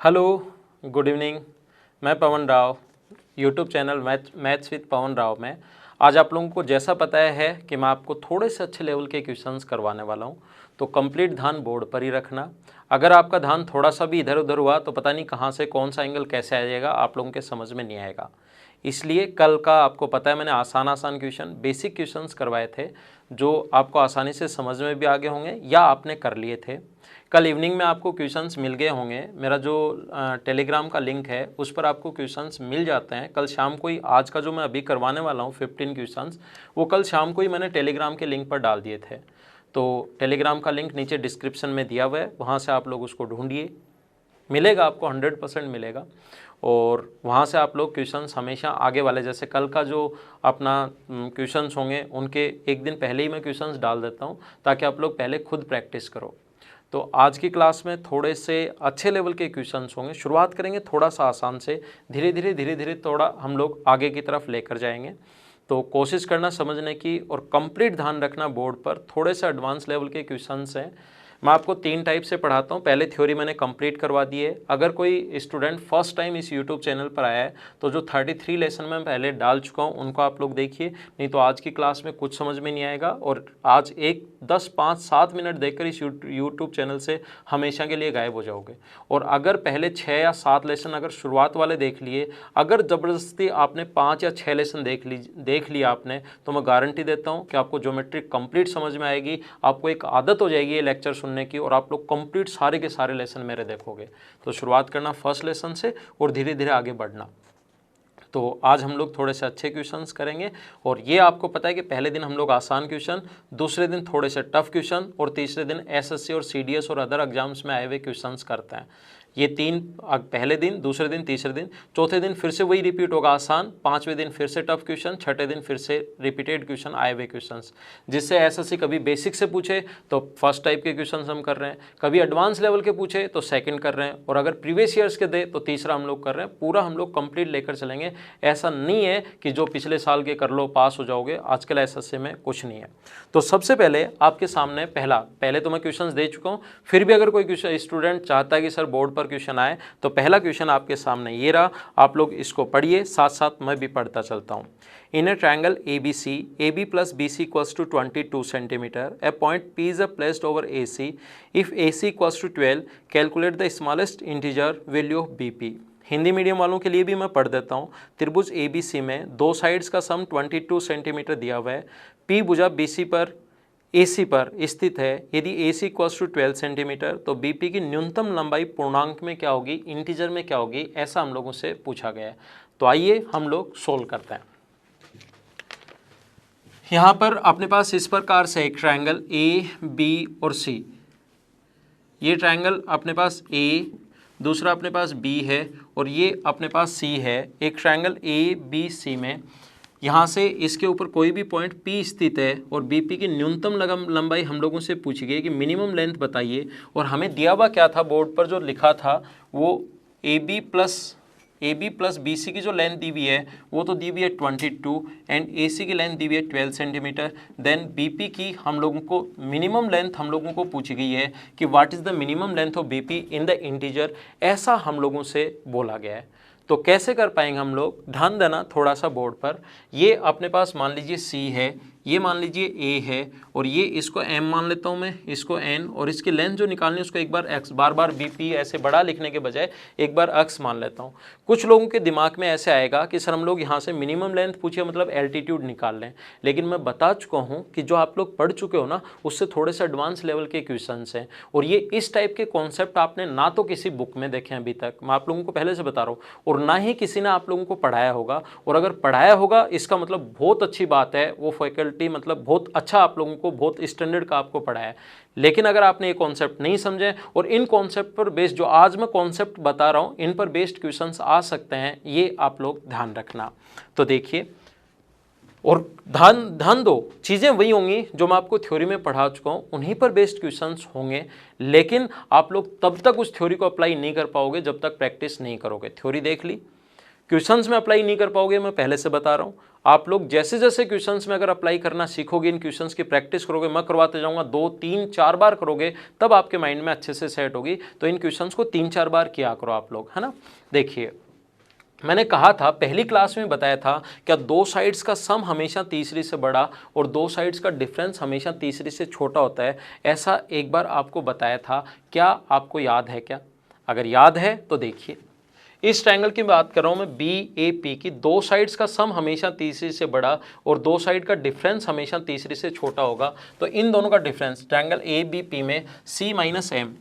Hello, good evening. मैं Pavan Rao, YouTube channel maths with Pavan Rao में आज आप लोगों को जैसा पता है कि मैं आपको थोड़े से अच्छे लेवल के क्वेश्चंस करवाने वाला हूं, तो कंप्लीट ध्यान बोर्ड पर ही रखना। अगर आपका ध्यान थोड़ा सा भी इधर उधर हुआ तो पता नहीं कहां से कौन सा एंगल कैसे आ जाएगा, आप लोगों के समझ में नहीं आएगा। इसलिए कल का आपको पता है मैंने आसान क्वेश्चन, बेसिक क्वेश्चंस करवाए थे जो आपको आसानी से समझ में भी आ गए होंगे या आपने कर लिए थे। कल इवनिंग में आपको क्वेश्चंस मिल गए होंगे। मेरा जो टेलीग्राम का लिंक है उस पर आपको क्वेश्चंस मिल जाते हैं। कल शाम को ही आज का जो मैं अभी करवाने वाला हूँ 15 क्वेश्चंस, वो कल शाम को ही मैंने टेलीग्राम के लिंक पर डाल दिए थे। तो टेलीग्राम का लिंक नीचे डिस्क्रिप्शन में दिया हुआ है, वहाँ से आप लोग उसको ढूंढिए, मिलेगा आपको, 100% मिलेगा। और वहाँ से आप लोग क्वेश्चंस हमेशा आगे वाले, जैसे कल का जो अपना क्वेश्चंस होंगे उनके एक दिन पहले ही मैं क्वेश्चंस डाल देता हूँ ताकि आप लोग पहले खुद प्रैक्टिस करो। तो आज की क्लास में थोड़े से अच्छे लेवल के क्वेश्चंस होंगे। शुरुआत करेंगे थोड़ा सा आसान से, धीरे धीरे थोड़ा हम लोग आगे की तरफ लेकर जाएंगे। तो कोशिश करना समझने की और कंप्लीट ध्यान रखना बोर्ड पर। थोड़े से एडवांस लेवल के क्वेश्चंस हैं। मैं आपको 3 टाइप से पढ़ाता हूँ। पहले थ्योरी मैंने कंप्लीट करवा दी है। अगर कोई स्टूडेंट फर्स्ट टाइम इस यूट्यूब चैनल पर आया है तो जो 33 लेसन में पहले डाल चुका हूँ उनको आप लोग देखिए, नहीं तो आज की क्लास में कुछ समझ में नहीं आएगा और आज 10-5-7 मिनट देखकर इस यूट्यूब चैनल से हमेशा के लिए गायब हो जाओगे। और अगर पहले 6 या 7 लेसन अगर शुरुआत वाले देख लिए, अगर ज़बरदस्ती आपने 5 या 6 लेसन देख लिया आपने, तो मैं गारंटी देता हूँ कि आपको ज्योमेट्री कंप्लीट समझ में आएगी। आपको एक आदत हो जाएगी ये लेक्चर सुनने की और आप लोग कंप्लीट सारे के सारे लेसन मेरे देखोगे। तो शुरुआत करना फर्स्ट लेसन से और धीरे धीरे आगे बढ़ना। तो आज हम लोग थोड़े से अच्छे क्वेश्चंस करेंगे और ये आपको पता है कि पहले दिन हम लोग आसान क्वेश्चन, दूसरे दिन थोड़े से टफ क्वेश्चन और तीसरे दिन एसएससी और सीडीएस और अदर एग्जाम्स में आए हुए क्वेश्चंस करते हैं। ये 3 पहले दिन, दूसरे दिन, तीसरे दिन, चौथे दिन फिर से वही रिपीट होगा आसान, 5वें दिन फिर से टफ क्वेश्चन, छठे दिन फिर से रिपीटेड क्वेश्चन आए हुए क्वेश्चंस। जिससे एसएससी कभी बेसिक से पूछे तो फर्स्ट टाइप के क्वेश्चन हम कर रहे हैं, कभी एडवांस लेवल के पूछे तो सेकंड कर रहे हैं, और अगर प्रीवियस ईयर्स के दे तो तीसरा हम लोग कर रहे हैं। पूरा हम लोग कंप्लीट लेकर चलेंगे। ऐसा नहीं है कि जो पिछले साल के कर लो पास हो जाओगे, आजकल एसएससी में कुछ नहीं है। तो सबसे पहले आपके सामने पहले तो मैं क्वेश्चंस दे चुका हूँ, फिर भी अगर कोई स्टूडेंट चाहता है कि सर बोर्ड पर क्वेश्चन आए तो पहला क्वेश्चन आपके सामने ये रहा। आप लोग इसको पढ़िए, साथ साथ मैं भी पढ़ता चलता हूँ। In a triangle ABC, AB plus BC equals to 22 centimeter, a point P is placed over AC. If AC equals to 12, calculate the smallest integer value of BP. Hindi medium वालों के लिए भी मैं पढ़ देता हूँ। त्रिभुज ABC में दो साइड्स का सम 22 सेंटीमीटर दिया हुआ है। P भुजा BC पर AC पर स्थित है। यदि AC इक्वल्स टू 12 सेंटीमीटर तो BP की न्यूनतम लंबाई पूर्णांक में क्या होगी, इंटीजर में क्या होगी, ऐसा हम लोगों से पूछा गया है। तो आइए हम लोग सोल्व करते हैं। यहाँ पर अपने पास इस प्रकार से एक ट्रायंगल A, B और C। ये ट्रायंगल अपने पास A, दूसरा अपने पास B है और ये अपने पास C है। एक ट्रायंगल ABC में यहाँ से इसके ऊपर कोई भी पॉइंट P स्थित है और BP की न्यूनतम लंबाई हम लोगों से पूछी गई कि मिनिमम लेंथ बताइए। और हमें दिया हुआ क्या था, बोर्ड पर जो लिखा था वो AB प्लस BC की जो लेंथ दी हुई है वो तो दी हुई है 22 एंड AC की लेंथ दी हुई है 12 सेंटीमीटर। देन BP की हम लोगों को मिनिमम लेंथ हम लोगों को पूछी गई है कि what is the minimum length of BP in the integer, ऐसा हम लोगों से बोला गया है। तो कैसे कर पाएंगे हम लोग, ध्यान देना थोड़ा सा बोर्ड पर। ये अपने पास मान लीजिए C है, ये मान लीजिए A है और ये इसको M मान लेता हूँ मैं, इसको N, और इसकी लेंथ जो निकालनी है उसको एक बार X, बार बार BP ऐसे बड़ा लिखने के बजाय एक बार X मान लेता हूँ। कुछ लोगों के दिमाग में ऐसे आएगा कि सर हम लोग यहाँ से मिनिमम लेंथ पूछे मतलब एल्टीट्यूड निकाल लें, लेकिन मैं बता चुका हूँ कि जो आप लोग पढ़ चुके हो ना उससे थोड़े से एडवांस लेवल के क्वेश्चंस हैं और ये इस टाइप के कॉन्सेप्ट आपने ना तो किसी बुक में देखे हैं अभी तक, मैं आप लोगों को पहले से बता रहा हूँ, और ना ही किसी ने आप लोगों को पढ़ाया होगा। और अगर पढ़ाया होगा इसका मतलब बहुत अच्छी बात है, वो फैकल्टी मतलब बहुत अच्छा आप लोगों को, बहुत स्टैंडर्ड का आपको पढ़ाया है। लेकिन अगर आपने ये कॉन्सेप्ट नहीं समझे और इन कॉन्सेप्ट पर बेस्ड जो आज मैं कॉन्सेप्ट बता रहा हूँ इन पर बेस्ड क्वेश्चंस आ सकते हैं, ये आप लोग ध्यान रखना। तो देखिए और ध्यान दो, चीज़ें वही होंगी जो मैं आपको थ्योरी में पढ़ा चुका हूँ, उन्हीं पर बेस्ड क्वेश्चंस होंगे, लेकिन आप लोग तब तक उस थ्योरी को अप्लाई नहीं कर पाओगे जब तक प्रैक्टिस नहीं करोगे। थ्योरी देख ली, क्वेश्चंस में अप्लाई नहीं कर पाओगे, मैं पहले से बता रहा हूँ। आप लोग जैसे जैसे क्वेश्चंस में अगर अप्लाई करना सीखोगे, इन क्वेश्चंस की प्रैक्टिस करोगे, मैं करवाते जाऊंगा, 2 3 4 बार करोगे तब आपके माइंड में अच्छे से सेट होगी। तो इन क्वेश्चंस को 3 4 बार किया करो आप लोग, है ना। देखिए मैंने कहा था, पहली क्लास में बताया था, क्या दो साइड्स का सम हमेशा तीसरी से बड़ा और दो साइड्स का डिफरेंस हमेशा तीसरी से छोटा होता है, ऐसा एक बार आपको बताया था। क्या आपको याद है क्या? अगर याद है तो देखिए, इस ट्रायंगल की बात कर रहा हूं मैं, बी ए पी की, दो साइड्स का सम हमेशा तीसरी से बड़ा और दो साइड का डिफरेंस हमेशा तीसरी से छोटा होगा। तो इन दोनों का difference triangle A B P में सी माइनस एम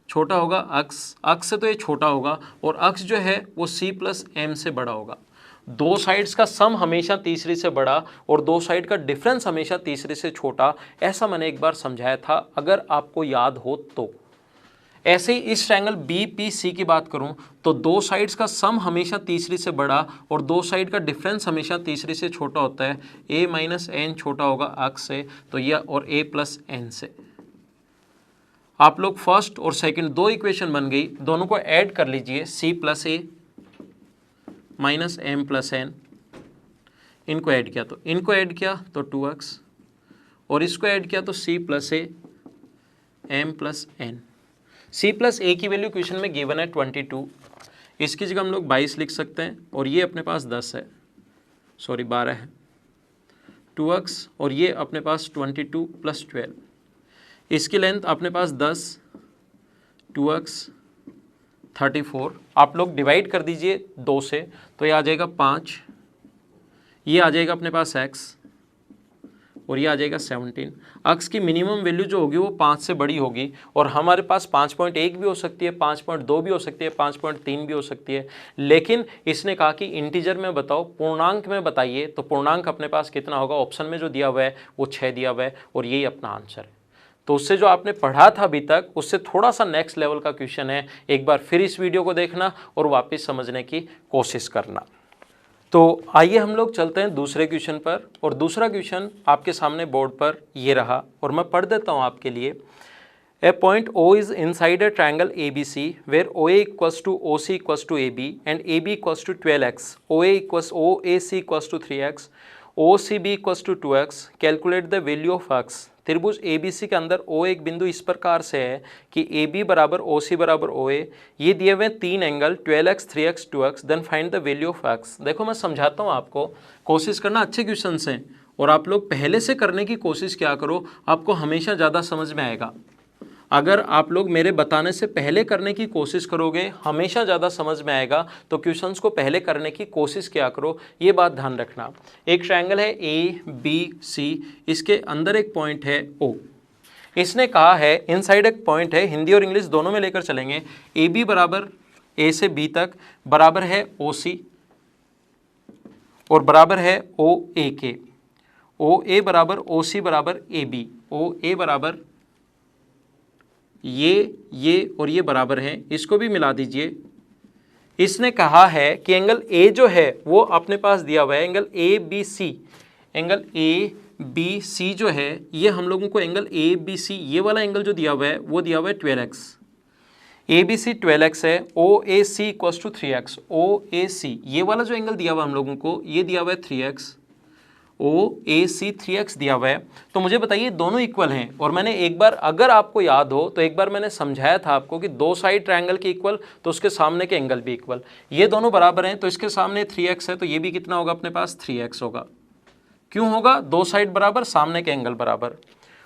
छोटा होगा, अक्स से तो ये छोटा होगा, और अक्स जो है वो सी प्लस एम से बड़ा होगा। दो साइड्स का सम हमेशा तीसरी से बड़ा और दो साइड का डिफरेंस हमेशा तीसरी से छोटा, ऐसा मैंने एक बार समझाया था, अगर आपको याद हो तो। ऐसे ही इस ट्रायंगल बी पी सी की बात करूं तो दो साइड्स का सम हमेशा तीसरी से बड़ा और दो साइड का डिफरेंस हमेशा तीसरी से छोटा होता है। ए माइनस एन छोटा होगा अक्स से, तो यह, और ए प्लस एन से। आप लोग फर्स्ट और सेकंड दो इक्वेशन बन गई, दोनों को ऐड कर लीजिए, सी प्लस ए माइनस एम प्लस एन, इनको ऐड किया तो इनको ऐड किया तो 2x, और इसको ऐड किया तो C plus A M plus N. C plus A की वैल्यू क्वेश्चन में गिवन है 22, इसकी जगह हम लोग 22 लिख सकते हैं, और ये अपने पास 10 है, सॉरी 12 है, 2x, और ये अपने पास 22 प्लस 12, इसकी लेंथ अपने पास 10, 2x 34। आप लोग डिवाइड कर दीजिए 2 से, तो ये आ जाएगा 5, ये आ जाएगा अपने पास x, और ये आ जाएगा 17। अक्स की मिनिमम वैल्यू जो होगी वो 5 से बड़ी होगी, और हमारे पास 5.1 भी हो सकती है, 5.2 भी हो सकती है, 5.3 भी हो सकती है। लेकिन इसने कहा कि इंटीजर में बताओ, पूर्णांक में बताइए, तो पूर्णांक अपने पास कितना होगा, ऑप्शन में जो दिया हुआ है वो 6 दिया हुआ है, और यही अपना आंसर है। तो उससे जो आपने पढ़ा था अभी तक, उससे थोड़ा सा नेक्स्ट लेवल का क्वेश्चन है, एक बार फिर इस वीडियो को देखना और वापस समझने की कोशिश करना। तो आइए हम लोग चलते हैं दूसरे क्वेश्चन पर, और दूसरा क्वेश्चन आपके सामने बोर्ड पर ये रहा, और मैं पढ़ देता हूँ आपके लिए। A point O is inside a triangle ABC where OA equals to OC equals to AB and AB equals to 12x, OAC equals to 3x, OCB equals to 2x, calculate the value of x। त्रिभुज ABC के अंदर O एक बिंदु इस प्रकार से है कि AB बराबर OC बराबर OA, ये दिए हुए 3 angle 12x 3x 2x, then find the value of x। देखो मैं समझाता हूँ आपको, कोशिश करना, अच्छे क्वेश्चन हैं, और आप लोग पहले से करने की कोशिश क्या करो, आपको हमेशा ज़्यादा समझ में आएगा। अगर आप लोग मेरे बताने से पहले करने की कोशिश करोगे, हमेशा ज़्यादा समझ में आएगा। तो क्वेश्चंस को पहले करने की कोशिश किया करो, ये बात ध्यान रखना। एक ट्रायंगल है ABC, इसके अंदर एक पॉइंट है O। इसने कहा है इनसाइड एक पॉइंट है, हिंदी और इंग्लिश दोनों में लेकर चलेंगे, AB बराबर A से B तक बराबर है OC और बराबर है OA के, OA बराबर OC बराबर AB, OA बराबर ये और ये बराबर हैं, इसको भी मिला दीजिए। इसने कहा है कि एंगल A जो है वो अपने पास दिया हुआ है, एंगल ABC, एंगल ABC जो है ये हम लोगों को एंगल ABC, ये वाला एंगल जो दिया हुआ है वो दिया हुआ है 12x, ABC 12x है, OAC equals to 3x, OAC ये वाला जो एंगल दिया हुआ हम लोगों को ये दिया हुआ है 3x, OAC 3x दिया हुआ है। तो मुझे बताइए दोनों इक्वल हैं, और मैंने एक बार, अगर आपको याद हो तो एक बार मैंने समझाया था आपको कि दो साइड ट्रायंगल के इक्वल तो उसके सामने के एंगल भी इक्वल, ये दोनों बराबर हैं, तो इसके सामने 3x है तो ये भी कितना होगा अपने पास 3x होगा। क्यों होगा, दो साइड बराबर, सामने के एंगल बराबर।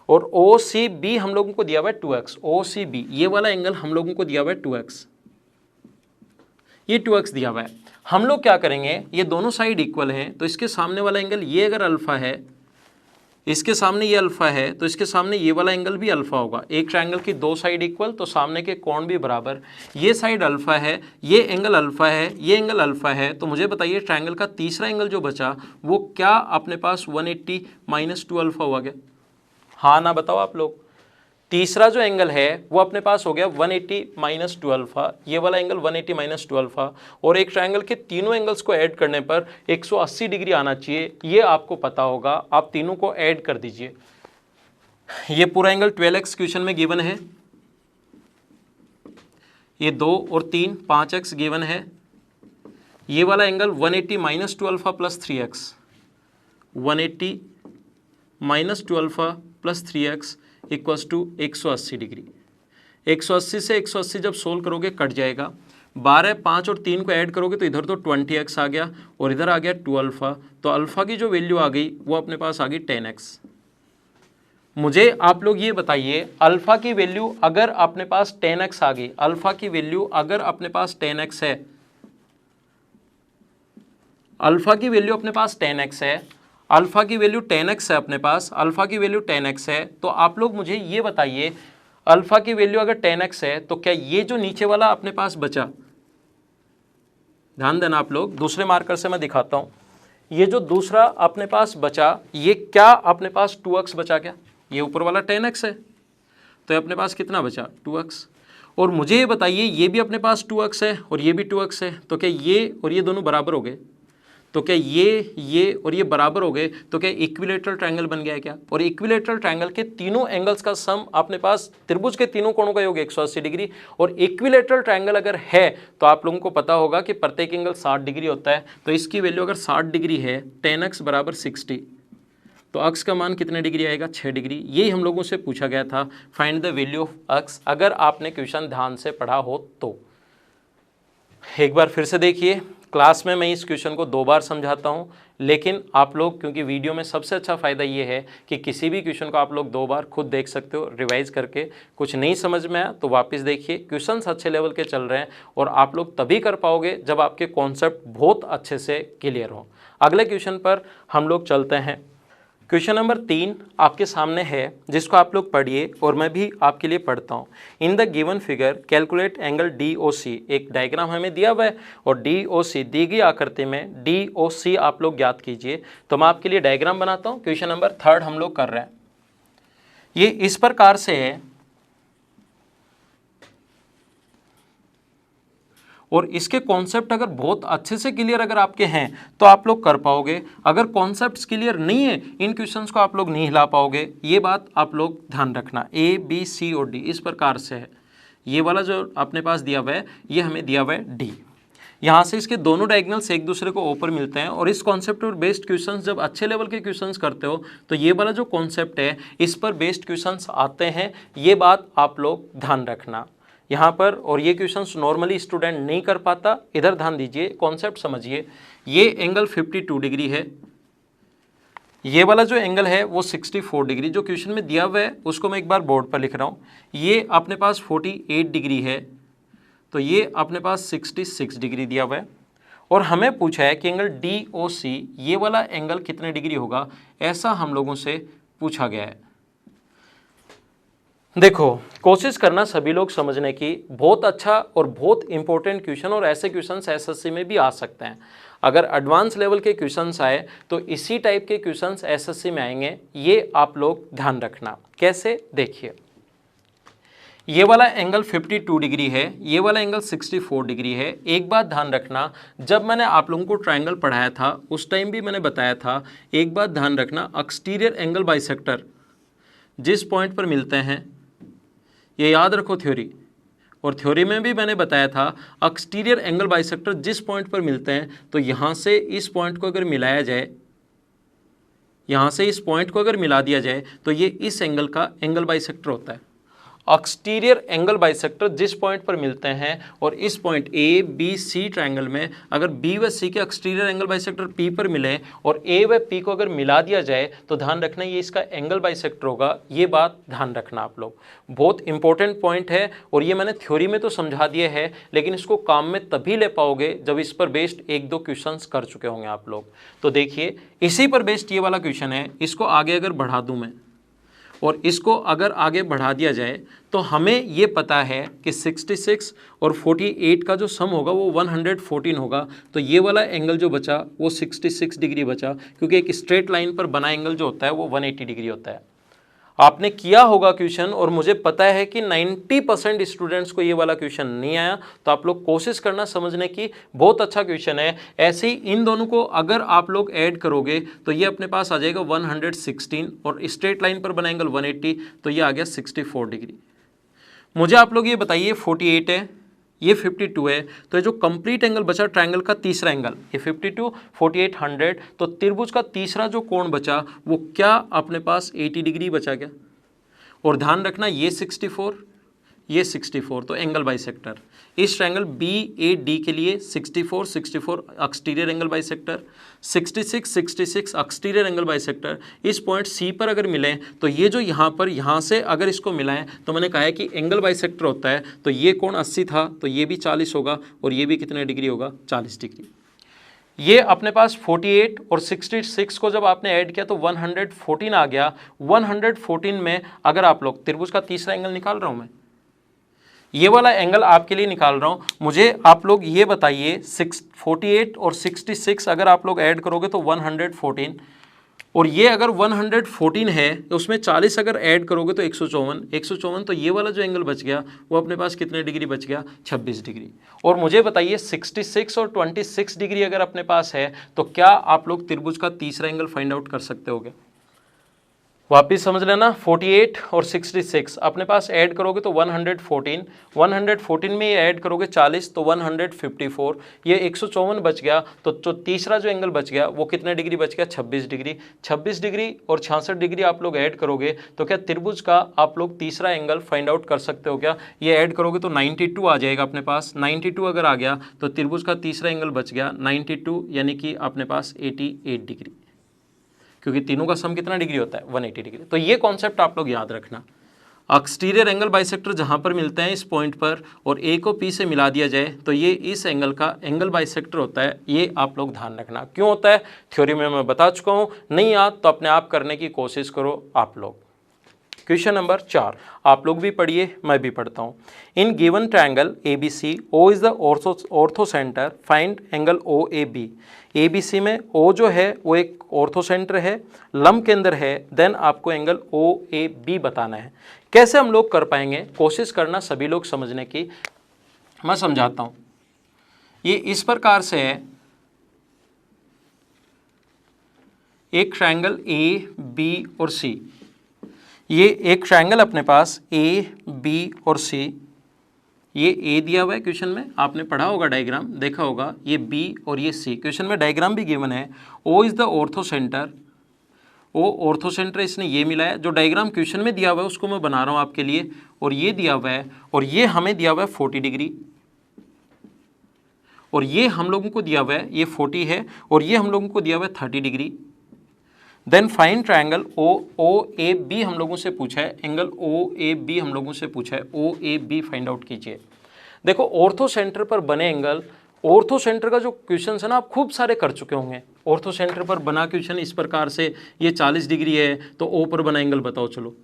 और OCB हम लोगों को दिया हुआ है 2x, OCB ये वाला एंगल हम लोगों को दिया हुआ है 2x, ये 2x दिया हुआ है। हम लोग क्या करेंगे, ये दोनों साइड इक्वल हैं, तो इसके सामने वाला एंगल ये अगर अल्फा है, इसके सामने ये अल्फा है, तो इसके सामने ये वाला एंगल भी अल्फा होगा। एक ट्रायंगल की दो साइड इक्वल तो सामने के कोण भी बराबर, ये साइड अल्फा है, ये एंगल अल्फा है, ये एंगल अल्फा है। तो मुझे बताइए ट्रायंगल का तीसरा एंगल जो बचा वो क्या अपने पास 180 माइनस 2 अल्फा हुआ क्या? हाँ ना बताओ आप लोग। तीसरा जो एंगल है वो अपने पास हो गया 180 माइनस 2 अल्फा, ये वाला एंगल 180 माइनस 2 अल्फा, और एक ट्रायंगल के तीनों एंगल्स को ऐड करने पर 180 डिग्री आना चाहिए, ये आपको पता होगा। आप तीनों को ऐड कर दीजिए। ये पूरा एंगल 12x क्वेश्चन में गिवन है, ये 2 और 3 5x गिवन है, ये वाला angle 180 minus 2 alpha plus 3x, 180 minus 2 alpha plus 3x equals to 180 degree. 180 से 180 जब सोल्व करोगे कट जाएगा, 12, 5 और 3 को ऐड करोगे तो इधर तो 20x आ गया और इधर आ गया 2 अल्फा, तो अल्फा की जो वैल्यू आ गई वो अपने पास आ गई 10x। मुझे आप लोग ये बताइए, अल्फा की वैल्यू अगर अपने पास 10x आ गई, अल्फा की वैल्यू अगर अपने पास 10x है, अल्फा की वैल्यू अपने पास 10x है, अल्फा की वैल्यू 10x है अपने पास, अल्फा की वैल्यू 10x है, तो आप लोग मुझे ये बताइए अल्फा की वैल्यू अगर 10x है तो क्या ये जो नीचे वाला अपने पास बचा, ध्यान देना आप लोग, दूसरे मार्कर से मैं दिखाता हूं, ये जो दूसरा अपने पास बचा ये क्या अपने पास 2x बचा क्या, ये ऊपर वाला 10x है तो ये अपने पास कितना बचा 2x। और मुझे ये बताइए ये भी अपने पास 2x है और ये भी 2x है, तो क्या ये और ये दोनों बराबर हो गए, तो क्या ये और ये बराबर हो गए, तो क्या इक्विलेटरल ट्रायंगल बन गया है क्या। और इक्विलेटरल ट्रायंगल के तीनों एंगल्स का सम अपने पास, त्रिभुज के तीनों कोणों का योग 180 डिग्री, और इक्विलेटरल ट्रायंगल अगर है तो आप लोगों को पता होगा कि प्रत्येक एंगल 60 डिग्री होता है, तो इसकी वैल्यू अगर 60 डिग्री है 10x बराबर 60, तो अक्स का मान कितने डिग्री आएगा 6 डिग्री। यही हम लोगों से पूछा गया था, फाइंड द वैल्यू ऑफ अक्स, अगर आपने क्वेश्चन ध्यान से पढ़ा हो तो। एक बार फिर से देखिए, क्लास में मैं इस क्वेश्चन को 2 बार समझाता हूँ, लेकिन आप लोग, क्योंकि वीडियो में सबसे अच्छा फ़ायदा ये है कि किसी भी क्वेश्चन को आप लोग 2 बार खुद देख सकते हो रिवाइज करके, कुछ नहीं समझ में आया तो वापस देखिए। क्वेश्चंस अच्छे लेवल के चल रहे हैं और आप लोग तभी कर पाओगे जब आपके कॉन्सेप्ट बहुत अच्छे से क्लियर हो। अगले क्वेश्चन पर हम लोग चलते हैं। क्वेश्चन नंबर 3 आपके सामने है, जिसको आप लोग पढ़िए और मैं भी आपके लिए पढ़ता हूँ। In the given figure calculate angle DOC, एक डायग्राम हमें दिया हुआ है और DOC दी गई आकृति में DOC आप लोग ज्ञात कीजिए। तो मैं आपके लिए डायग्राम बनाता हूँ। क्वेश्चन नंबर 3 हम लोग कर रहे हैं। ये इस प्रकार से है और इसके कॉन्सेप्ट अगर बहुत अच्छे से क्लियर अगर आपके हैं तो आप लोग कर पाओगे। अगर कॉन्सेप्ट्स क्लियर नहीं है, इन क्वेश्चंस को आप लोग नहीं हिला पाओगे, ये बात आप लोग ध्यान रखना। A, B, C और D इस प्रकार से है। ये वाला जो अपने पास दिया हुआ है ये हमें दिया हुआ है D। यहाँ से इसके दोनों डायगोनल्स एक दूसरे को ऊपर मिलते हैं और इस कॉन्सेप्ट पर बेस्ड क्वेश्चंस जब अच्छे लेवल के क्वेश्चंस करते हो तो ये वाला जो कॉन्सेप्ट है इस पर बेस्ड क्वेश्चंस आते हैं, ये बात आप लोग ध्यान रखना यहाँ पर। और ये क्वेश्चंस नॉर्मली स्टूडेंट नहीं कर पाता, इधर ध्यान दीजिए, कॉन्सेप्ट समझिए। ये एंगल 52 डिग्री है, ये वाला जो एंगल है वो 64 डिग्री, जो क्वेश्चन में दिया हुआ है उसको मैं एक बार बोर्ड पर लिख रहा हूँ। ये अपने पास 48 डिग्री है, तो ये अपने पास 66 डिग्री दिया हुआ है और हमें पूछा है कि एंगल DOC ये वाला एंगल कितने डिग्री होगा, ऐसा हम लोगों से पूछा गया है। देखो, कोशिश करना सभी लोग समझने की, बहुत अच्छा और बहुत इंपॉर्टेंट क्वेश्चन, और ऐसे क्वेश्चंस SSC में भी आ सकते हैं। अगर एडवांस लेवल के क्वेश्चंस आए तो इसी टाइप के क्वेश्चंस SSC में आएंगे, ये आप लोग ध्यान रखना। कैसे, देखिए, ये वाला एंगल 52 डिग्री है, ये वाला एंगल 64 डिग्री है। एक बात ध्यान रखना, जब मैंने आप लोगों को ट्रायंगल पढ़ाया था उस टाइम भी मैंने बताया था, एक बात ध्यान रखना, एक्सटीरियर एंगल बाइसेक्टर जिस पॉइंट पर मिलते हैं, ये याद रखो थ्योरी, और थ्योरी में भी मैंने बताया था एक्सटीरियर एंगल बाइसेक्टर जिस पॉइंट पर मिलते हैं, तो यहाँ से इस पॉइंट को अगर मिलाया जाए, यहाँ से इस पॉइंट को अगर मिला दिया जाए तो ये इस एंगल का एंगल बाइसेक्टर होता है। एक्सटीरियर एंगल बाइसेक्टर जिस पॉइंट पर मिलते हैं, और इस पॉइंट ABC ट्रायंगल में अगर B व C के एक्सटीरियर एंगल बाइसेक्टर P पर मिले और A व P को अगर मिला दिया जाए तो ध्यान रखना ये इसका एंगल बाइसेक्टर होगा। ये बात ध्यान रखना आप लोग, बहुत इंपॉर्टेंट पॉइंट है और ये मैंने थ्योरी में तो समझा दिया है, लेकिन इसको काम में तभी ले पाओगे जब इस पर बेस्ड 1-2 क्वेश्चंस कर चुके होंगे आप लोग। तो देखिए, इसी पर बेस्ड ये वाला क्वेश्चन है, इसको आगे अगर बढ़ा दूं मैं और इसको अगर आगे बढ़ा दिया जाए तो हमें ये पता है कि 66 और 48 का जो सम होगा वो 114 होगा। तो ये वाला एंगल जो बचा वो 66 डिग्री बचा, क्योंकि एक स्ट्रेट लाइन पर बना एंगल जो होता है वो 180 डिग्री होता है। आपने किया होगा क्वेश्चन और मुझे पता है कि 90% स्टूडेंट्स को ये वाला क्वेश्चन नहीं आया, तो आप लोग कोशिश करना समझने की, बहुत अच्छा क्वेश्चन है। ऐसे ही इन दोनों को अगर आप लोग ऐड करोगे तो ये अपने पास आ जाएगा 116 और स्ट्रेट लाइन पर बना एंगल 180, तो ये आ गया 64 डिग्री। मुझे आप लोग ये बताइए 48 है, ये 52 है, तो ये जो कंप्लीट एंगल बचा ट्रायंगल का तीसरा एंगल, ये 52, 48, 100, तो त्रिभुज का तीसरा जो कोण बचा वो क्या अपने पास 80 डिग्री बचा क्या। और ध्यान रखना ये 64, ये 64, तो एंगल बाइसेक्टर इस ट्रायंगल BAD के लिए 64, 64 exterior angle bisector, 66, 66 exterior angle bisector. इस पॉइंट C पर अगर मिलें तो ये जो यहाँ से अगर इसको मिलाएं तो मैंने कहा है कि एंगल बाइसेक्टर होता है, तो ये कोण 80 था तो ये भी 40 होगा और ये भी कितने डिग्री होगा, 40 डिग्री। ये अपने पास 48 और 66 को जब आपने ऐड किया तो 114 आ गया। 114 में अगर आप लोग त्रिभुज का तीसरा एंगल निकाल रहा हूं मैं, ये वाला एंगल आपके लिए निकाल रहा हूं, मुझे आप लोग ये बताइए 48 और 66 अगर आप लोग ऐड करोगे तो 114, और ये अगर 114 है उसमें 40 अगर ऐड करोगे तो 154, 154, तो ये वाला जो एंगल बच गया वो अपने पास कितने डिग्री बच गया, 26 डिग्री। और मुझे बताइए 66 और 26 डिग्री अगर अपने पास है तो क्या आप लोग त्रिभुज का तीसरा एंगल फाइंड आउट कर सकते होगे। वापिस समझ लेना, 48 और 66 अपने पास ऐड करोगे तो 114, 114 में ये ऐड करोगे 40 तो 154, ये 154 बच गया, तो जो तीसरा जो एंगल बच गया वो कितने डिग्री बच गया, 26 डिग्री। 26 डिग्री और 66 डिग्री आप लोग ऐड करोगे तो क्या त्रिभुज का आप लोग तीसरा एंगल फाइंड आउट कर सकते हो क्या। ये ऐड करोगे तो 92 आ जाएगा अपने पास, 92 अगर आ गया तो त्रिभुज का तीसरा एंगल बच गया 92, यानी कि अपने पास 88 डिग्री, क्योंकि तीनों का सम कितना डिग्री होता है, 180 डिग्री। तो ये कॉन्सेप्ट आप लोग याद रखना। एक्सटीरियर एंगल बाइसेक्टर जहां पर मिलते हैं इस पॉइंट पर और A को P से मिला दिया जाए तो ये इस एंगल का एंगल बाइसेक्टर होता है, ये आप लोग ध्यान रखना। क्यों होता है थ्योरी में मैं बता चुका हूं, नहीं याद तो अपने आप करने की कोशिश करो आप लोग। क्वेश्चन नंबर 4 आप लोग भी पढ़िए, मैं भी पढ़ता हूँ। In given triangle ABC O is the ortho centre, find angle OAB। ABC में O जो है वो एक ऑर्थो सेंटर है, लंब केंद्र है, देन आपको एंगल OAB बताना है। कैसे हम लोग कर पाएंगे, कोशिश करना सभी लोग समझने की, मैं समझाता हूँ। ये इस प्रकार से है, एक ट्रायंगल AB और C, ये एक ट्रायंगल अपने पास AB और C, ये A दिया हुआ है क्वेश्चन में, आपने पढ़ा होगा डायग्राम देखा होगा, ये B और ये C, क्वेश्चन में डायग्राम भी गिवन है। O is the ortho centre, O ortho centre इसने ये मिलाया, जो डायग्राम क्वेश्चन में दिया हुआ है उसको मैं बना रहा हूँ आपके लिए, और ये दिया हुआ है, और ये हमें दिया हुआ है 40 डिग्री, और ये हम लोगों को दिया हुआ है ये 40 है, और ये हम लोगों को दिया हुआ है 30 degree. Then find triangle OAB हम लोगों से पूछा है, एंगल OAB हम लोगों से पूछा है, OAB फाइंड आउट कीजिए। देखो ऑर्थो सेंटर पर बने एंगल, ऑर्थो सेंटर का जो क्वेश्चन है ना आप खूब सारे कर चुके होंगे। ऑर्थो सेंटर पर बना क्वेश्चन इस प्रकार से, ये 40 डिग्री है तो O पर बना एंगल बताओ चलो।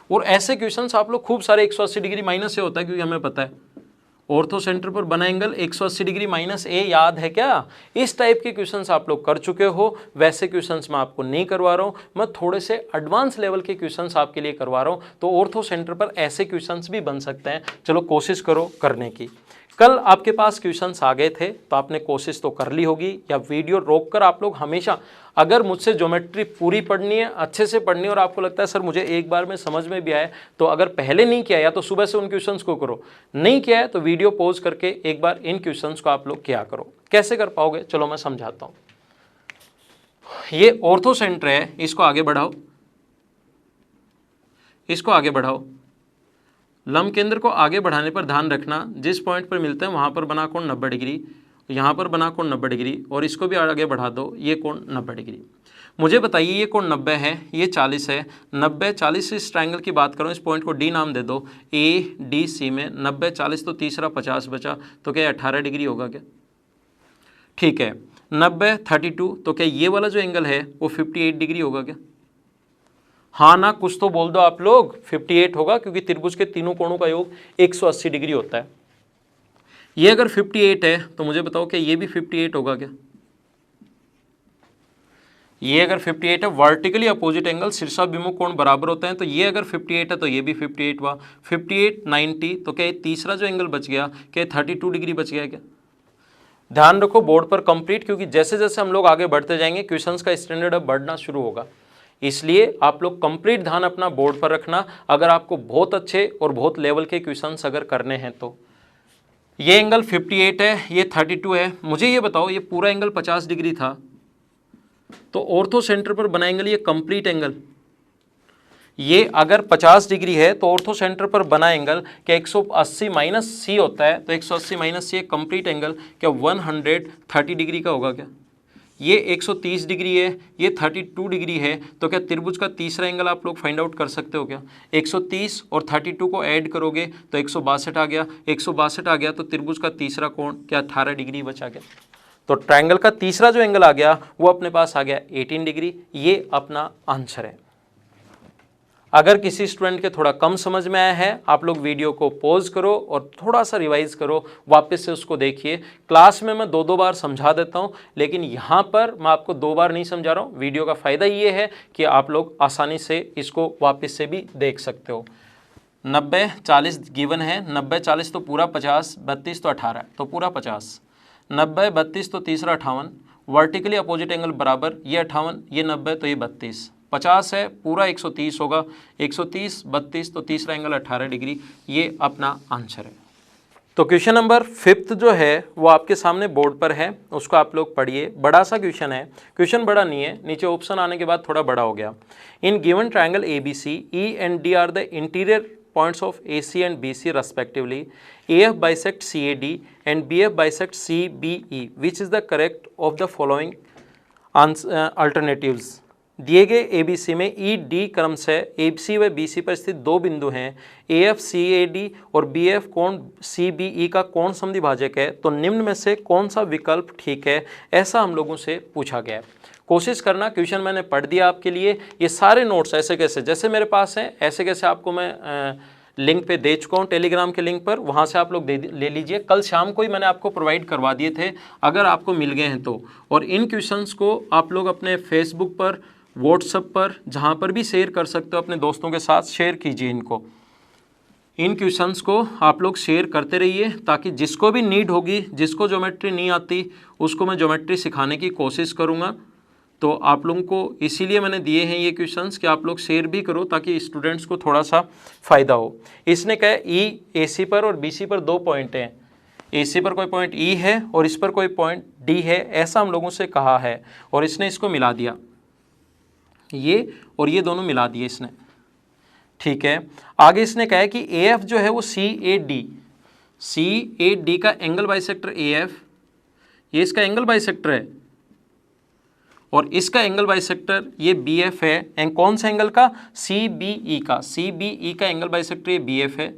और ऐसे क्वेश्चन आप लोग खूब सारे 180 डिग्री माइनस से होता है, क्योंकि हमें पता है ऑर्थो सेंटर पर बना एंगल 180 डिग्री माइनस A, याद है क्या। इस टाइप के क्वेश्चंस आप लोग कर चुके हो, वैसे क्वेश्चंस मैं आपको नहीं करवा रहा हूँ, मैं थोड़े से एडवांस लेवल के क्वेश्चंस आपके लिए करवा रहा हूँ। तो ऑर्थो सेंटर पर ऐसे क्वेश्चंस भी बन सकते हैं, चलो कोशिश करो करने की। कल आपके पास क्वेश्चंस आ गए थे तो आपने कोशिश तो कर ली होगी, या वीडियो रोककर आप लोग हमेशा, अगर मुझसे ज्योमेट्री पूरी पढ़नी है, अच्छे से पढ़नी है, और आपको लगता है सर मुझे एक बार में समझ में भी आए, तो अगर पहले नहीं किया या तो सुबह से उन क्वेश्चंस को करो, नहीं किया है तो वीडियो पॉज करके एक बार इन क्वेश्चंस को आप लोग किया करो। कैसे कर पाओगे चलो मैं समझाता हूँ। ये ऑर्थो सेंटर है, इसको आगे बढ़ाओ, इसको आगे बढ़ाओ। लंब केंद्र को आगे बढ़ाने पर ध्यान रखना जिस पॉइंट पर मिलते हैं वहां पर बना कोण 90 डिग्री, यहाँ पर बना कोण 90 डिग्री, और इसको भी आगे बढ़ा दो, ये कोण 90 डिग्री। मुझे बताइए ये कोण 90 है, ये 40 है, 90 40 इस ट्रायंगल की बात करो, इस पॉइंट को D नाम दे दो, ADC में 90 40 तो तीसरा 50 बचा, तो क्या 18 डिग्री होगा क्या, ठीक है। 90 32 तो क्या ये वाला जो एंगल है वो 58 डिग्री होगा क्या, हाँ ना कुछ तो बोल दो आप लोग। 58 होगा, क्योंकि त्रिभुज के तीनों कोणों का योग 180 डिग्री होता है। ये अगर 58 है तो मुझे बताओ क्या ये भी 58 होगा क्या, ये अगर 58 है, वर्टिकली अपोजिट एंगल शीर्षाभिमुख कोण बराबर होते हैं, तो ये अगर 58 है तो ये भी 58 हुआ। 58 90 तो क्या ये तीसरा जो एंगल बच गया क्या 32 डिग्री बच गया क्या। ध्यान रखो बोर्ड पर कंप्लीट, क्योंकि जैसे जैसे हम लोग आगे बढ़ते जाएंगे क्वेश्चंस का स्टैंडर्ड अब बढ़ना शुरू होगा, इसलिए आप लोग कंप्लीट ध्यान अपना बोर्ड पर रखना, अगर आपको बहुत अच्छे और बहुत लेवल के क्वेश्चंस अगर करने हैं तो। ये एंगल 58 है, ये 32 है। मुझे ये बताओ, ये पूरा एंगल 50 डिग्री था, तो ऑर्थो सेंटर पर बना एंगल ये कंप्लीट एंगल, ये अगर 50 डिग्री है तो ऑर्थो सेंटर पर बना एंगल क्या 180 माइनस सी होता है, तो 180 माइनस सी कंप्लीट एंगल क्या 130 डिग्री का होगा क्या? ये 130 डिग्री है, ये 32 डिग्री है, तो क्या त्रिभुज का तीसरा एंगल आप लोग फाइंड आउट कर सकते हो क्या? 130 और 32 को ऐड करोगे तो 162 आ गया, 162 आ गया तो त्रिभुज का तीसरा कोण क्या 18 डिग्री बचा गया। तो ट्रायंगल का तीसरा जो एंगल आ गया वो अपने पास आ गया 18 डिग्री। ये अपना आंसर है। अगर किसी स्टूडेंट के थोड़ा कम समझ में आया है, आप लोग वीडियो को पॉज करो और थोड़ा सा रिवाइज करो, वापस से उसको देखिए। क्लास में मैं 2-2 बार समझा देता हूँ, लेकिन यहाँ पर मैं आपको 2 बार नहीं समझा रहा हूँ। वीडियो का फ़ायदा ये है कि आप लोग आसानी से इसको वापस से भी देख सकते हो। 90 40 गिवन है, 90 40 तो पूरा 50, 32 तो 18 तो पूरा 50, 90 32 तो तीसरा 58, वर्टिकली अपोजिट एंगल बराबर, ये 58 ये 90 तो ये 32, 50 है पूरा 130 होगा, 130 32 तो तीसरा एंगल 18 डिग्री। ये अपना आंसर है। तो क्वेश्चन नंबर 5 जो है वो आपके सामने बोर्ड पर है, उसको आप लोग पढ़िए। बड़ा सा क्वेश्चन है, क्वेश्चन बड़ा नहीं है, नीचे ऑप्शन आने के बाद थोड़ा बड़ा हो गया। In given triangle ABC E and D are the interior points of AC and BC respectively. AF bisect CAD and BF bisect CBE. Which is the correct of the following alternatives? दिए गए ABC में ED क्रम से ABC व BC पर स्थित दो बिंदु हैं, AF CAD और BF कोण CBE का कोण समद्विभाजक है, तो निम्न में से कौन सा विकल्प ठीक है, ऐसा हम लोगों से पूछा गया है। कोशिश करना, क्वेश्चन मैंने पढ़ दिया आपके लिए। ये सारे नोट्स ऐसे कैसे जैसे मेरे पास हैं ऐसे कैसे आपको मैं लिंक पे दे चुका हूँ, टेलीग्राम के लिंक पर, वहाँ से आप लोग ले लीजिए। कल शाम को ही मैंने आपको प्रोवाइड करवा दिए थे, अगर आपको मिल गए हैं तो। और इन क्वेश्चंस को आप लोग अपने फेसबुक पर, व्हाट्सएप पर, जहाँ पर भी शेयर कर सकते हो, अपने दोस्तों के साथ शेयर कीजिए इनको। इन क्वेश्चंस को आप लोग शेयर करते रहिए, ताकि जिसको भी नीड होगी, जिसको ज्योमेट्री नहीं आती, उसको मैं ज्योमेट्री सिखाने की कोशिश करूँगा। तो आप लोगों को इसीलिए मैंने दिए हैं ये क्वेश्चंस कि आप लोग शेयर भी करो, ताकि स्टूडेंट्स को थोड़ा सा फ़ायदा हो। इसने कहा ई AC पर और BC पर 2 पॉइंट हैं, AC पर कोई पॉइंट E है और इस पर कोई पॉइंट D है, ऐसा हम लोगों से कहा है। और इसने इसको मिला दिया, ये और ये दोनों मिला दिए इसने, ठीक है। आगे इसने कहा है कि AF जो है वो CAD का एंगल बाइसेक्टर AF, ये इसका एंगल बाइसेक्टर है, और इसका एंगल बाइसेक्टर ये BF है। एंड कौन सा एंगल का? CBE का एंगल बाइसेक्टर ये BF है।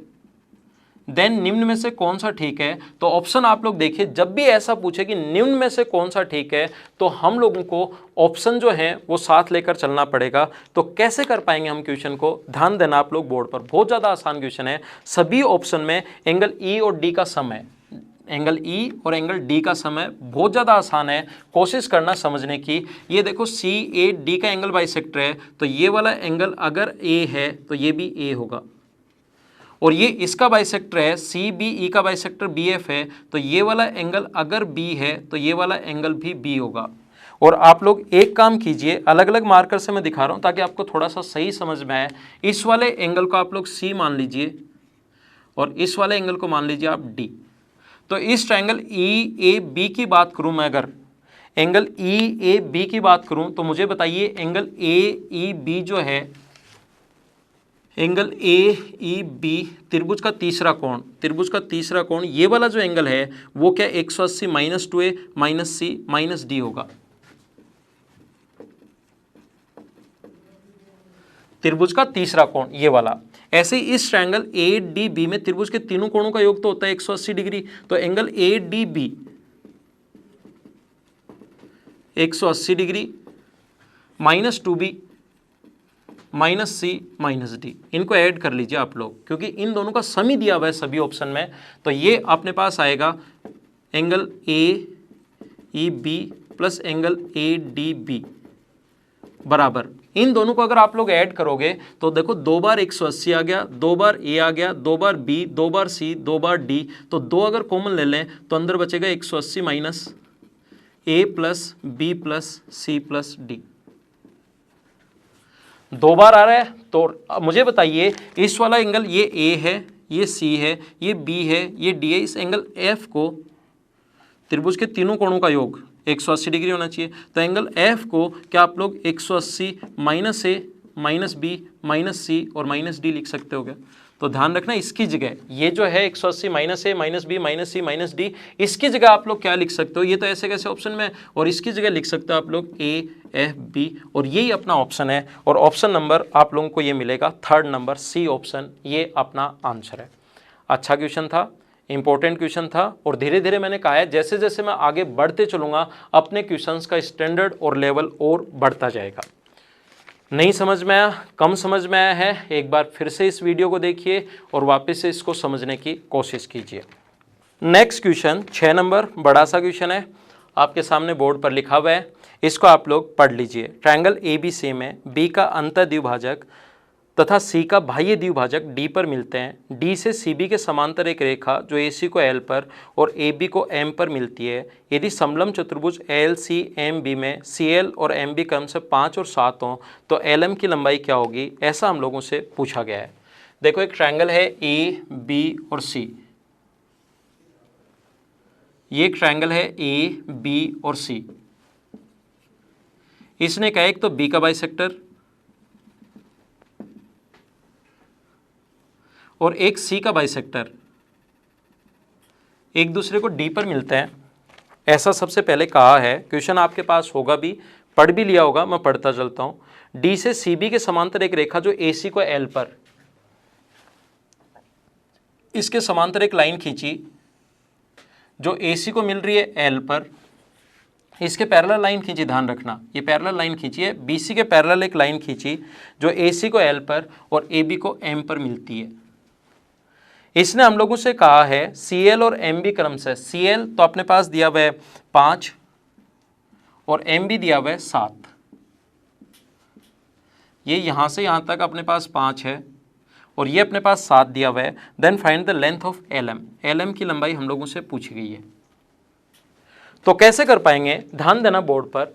देन निम्न में से कौन सा ठीक है, तो ऑप्शन आप लोग देखिए, जब भी ऐसा पूछे कि निम्न में से कौन सा ठीक है, तो हम लोगों को ऑप्शन जो है वो साथ लेकर चलना पड़ेगा। तो कैसे कर पाएंगे हम क्वेश्चन को, ध्यान देना आप लोग बोर्ड पर, बहुत ज़्यादा आसान क्वेश्चन है। सभी ऑप्शन में एंगल E और D का सम है, एंगल E और एंगल D का समय बहुत ज़्यादा आसान है, कोशिश करना समझने की। ये देखो CAD का एंगल बाइसेक्टर है, तो ये वाला एंगल अगर A है तो ये भी A होगा, और ये इसका बाइसेक्टर है, CBE का बाइसेक्टर BF है, तो ये वाला एंगल अगर B है तो ये वाला एंगल भी B होगा। और आप लोग एक काम कीजिए, अलग अलग मार्कर से मैं दिखा रहा हूँ ताकि आपको थोड़ा सा सही समझ में आए। इस वाले एंगल को आप लोग C मान लीजिए और इस वाले एंगल को मान लीजिए आप D। तो इस ट्रायंगल EAB की बात करूं मैं, अगर एंगल EAB की बात करूं, तो मुझे बताइए एंगल AEB जो है, एंगल AEB त्रिभुज का तीसरा कोण, त्रिभुज का तीसरा कोण, ये वाला जो एंगल है वो क्या 180 minus 2A minus C minus D होगा। त्रिभुज का तीसरा कोण ये वाला। ऐसे ही इस ट्रायंगल ADB में त्रिभुज के तीनों कोणों का योग तो होता है 180 डिग्री, तो angle ADB 180 degree minus 2B minus C minus D, इनको ऐड कर लीजिए आप लोग, क्योंकि इन दोनों का सम ही दिया हुआ है सभी ऑप्शन में। तो ये अपने पास आएगा angle AEB plus angle ADB बराबर, इन दोनों को अगर आप लोग ऐड करोगे तो देखो 2 बार 180 आ गया, 2 बार A आ गया, 2 बार B, 2 बार C, 2 बार D, तो 2 अगर कॉमन ले लें तो अंदर बचेगा 180 minus A plus B plus C plus D। 2 बार आ रहा है, तो मुझे बताइए इस वाला एंगल ये A है, ये सी है, ये बी है, ये डी है। इस एंगल एफ को, त्रिभुज के तीनों कोणों का योग 180 डिग्री होना चाहिए। तो एंगल एफ को क्या आप लोग 180 माइनस ए माइनस बी माइनस सी और माइनस डी लिख सकते हो क्या? तो ध्यान रखना, इसकी जगह ये जो है 180 माइनस ए माइनस बी माइनस सी माइनस डी, इसकी जगह आप लोग क्या लिख सकते हो? ये तो ऐसे कैसे ऑप्शन में, और इसकी जगह लिख सकते हो आप लोग ए एफ बी, और यही अपना ऑप्शन है। और ऑप्शन नंबर आप लोगों को ये मिलेगा 3rd नंबर, सी ऑप्शन, ये अपना आंसर है। अच्छा क्वेश्चन था, इंपॉर्टेंट क्वेश्चन था, और धीरे धीरे मैंने कहा है जैसे जैसे मैं आगे बढ़ते चलूँगा अपने क्वेश्चंस का स्टैंडर्ड और लेवल और बढ़ता जाएगा। नहीं समझ में आया, कम समझ में आया है, एक बार फिर से इस वीडियो को देखिए और वापस से इसको समझने की कोशिश कीजिए। नेक्स्ट क्वेश्चन 6 नंबर, बड़ा सा क्वेश्चन है, आपके सामने बोर्ड पर लिखा हुआ है, इसको आप लोग पढ़ लीजिए। ट्रायंगल ABC में B का अंतःद्विभाजक तथा C का बाह्य द्विभाजक D पर मिलते हैं। D से CB के समांतर एक रेखा जो AC को L पर और AB को M पर मिलती है। यदि समलंब चतुर्भुज LCMB में CL और MB क्रम से 5 और 7 हों तो LM की लंबाई क्या होगी? ऐसा हम लोगों से पूछा गया है। देखो एक ट्रायंगल है A, B और C। ये एक ट्रायंगल है A, B और C। इसने कहा एक तो B का बाइसेक्टर और एक C का बाइसेक्टर एक दूसरे को D पर मिलते हैं, ऐसा सबसे पहले कहा है। क्वेश्चन आपके पास होगा भी, पढ़ भी लिया होगा, मैं पढ़ता चलता हूं। D से CB के समांतर एक रेखा जो AC को L पर, इसके समांतर एक लाइन खींची जो AC को मिल रही है L पर, इसके पैरेलल लाइन खींची, ध्यान रखना ये पैरेलल लाइन खींची है, BC के पैरेलल एक लाइन खींची जो AC को L पर और AB को M पर मिलती है। इसने हम लोगों से कहा है CL और MB क्रम से, CL तो अपने पास दिया हुआ है 5 और MB दिया हुआ है 7। ये यहां से यहां तक अपने पास 5 है और ये अपने पास 7 दिया हुआ है। Then find the length of LM, LM की लंबाई हम लोगों से पूछी गई है। तो कैसे कर पाएंगे? ध्यान देना बोर्ड पर,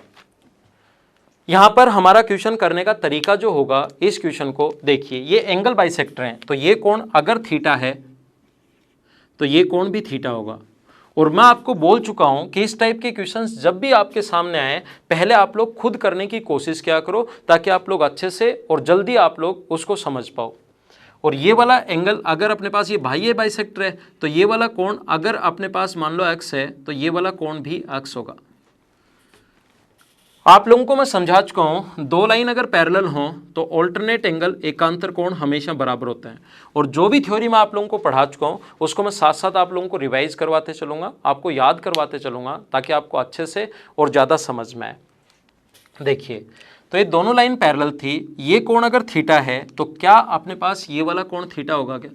यहां पर हमारा क्वेश्चन करने का तरीका जो होगा, इस क्वेश्चन को देखिए, ये एंगल बाइसेक्टर हैं, तो ये कोण अगर थीटा है तो ये कोण भी थीटा होगा। और मैं आपको बोल चुका हूं कि इस टाइप के क्वेश्चंस जब भी आपके सामने आए, पहले आप लोग खुद करने की कोशिश किया करो ताकि आप लोग अच्छे से और जल्दी आप लोग उसको समझ पाओ। और ये वाला एंगल अगर अपने पास ये बाह्य बाइसेक्टर है तो ये वाला कोण अगर अपने पास मान लो x है तो ये वाला कोण भी x होगा। आप लोगों को मैं समझा चुका हूं, दो लाइन अगर पैरेलल हों तो ऑल्टरनेट एंगल एकांतर कोण हमेशा बराबर होते हैं। और जो भी थ्योरी मैं आप लोगों को पढ़ा चुका हूं उसको मैं साथ साथ आप लोगों को रिवाइज करवाते चलूंगा, आपको याद करवाते चलूंगा ताकि आपको अच्छे से और ज़्यादा समझ में आए। देखिए, तो ये दोनों लाइन पैरेलल थी, ये कोण अगर थीटा है तो क्या अपने पास ये वाला कोण थीटा होगा क्या?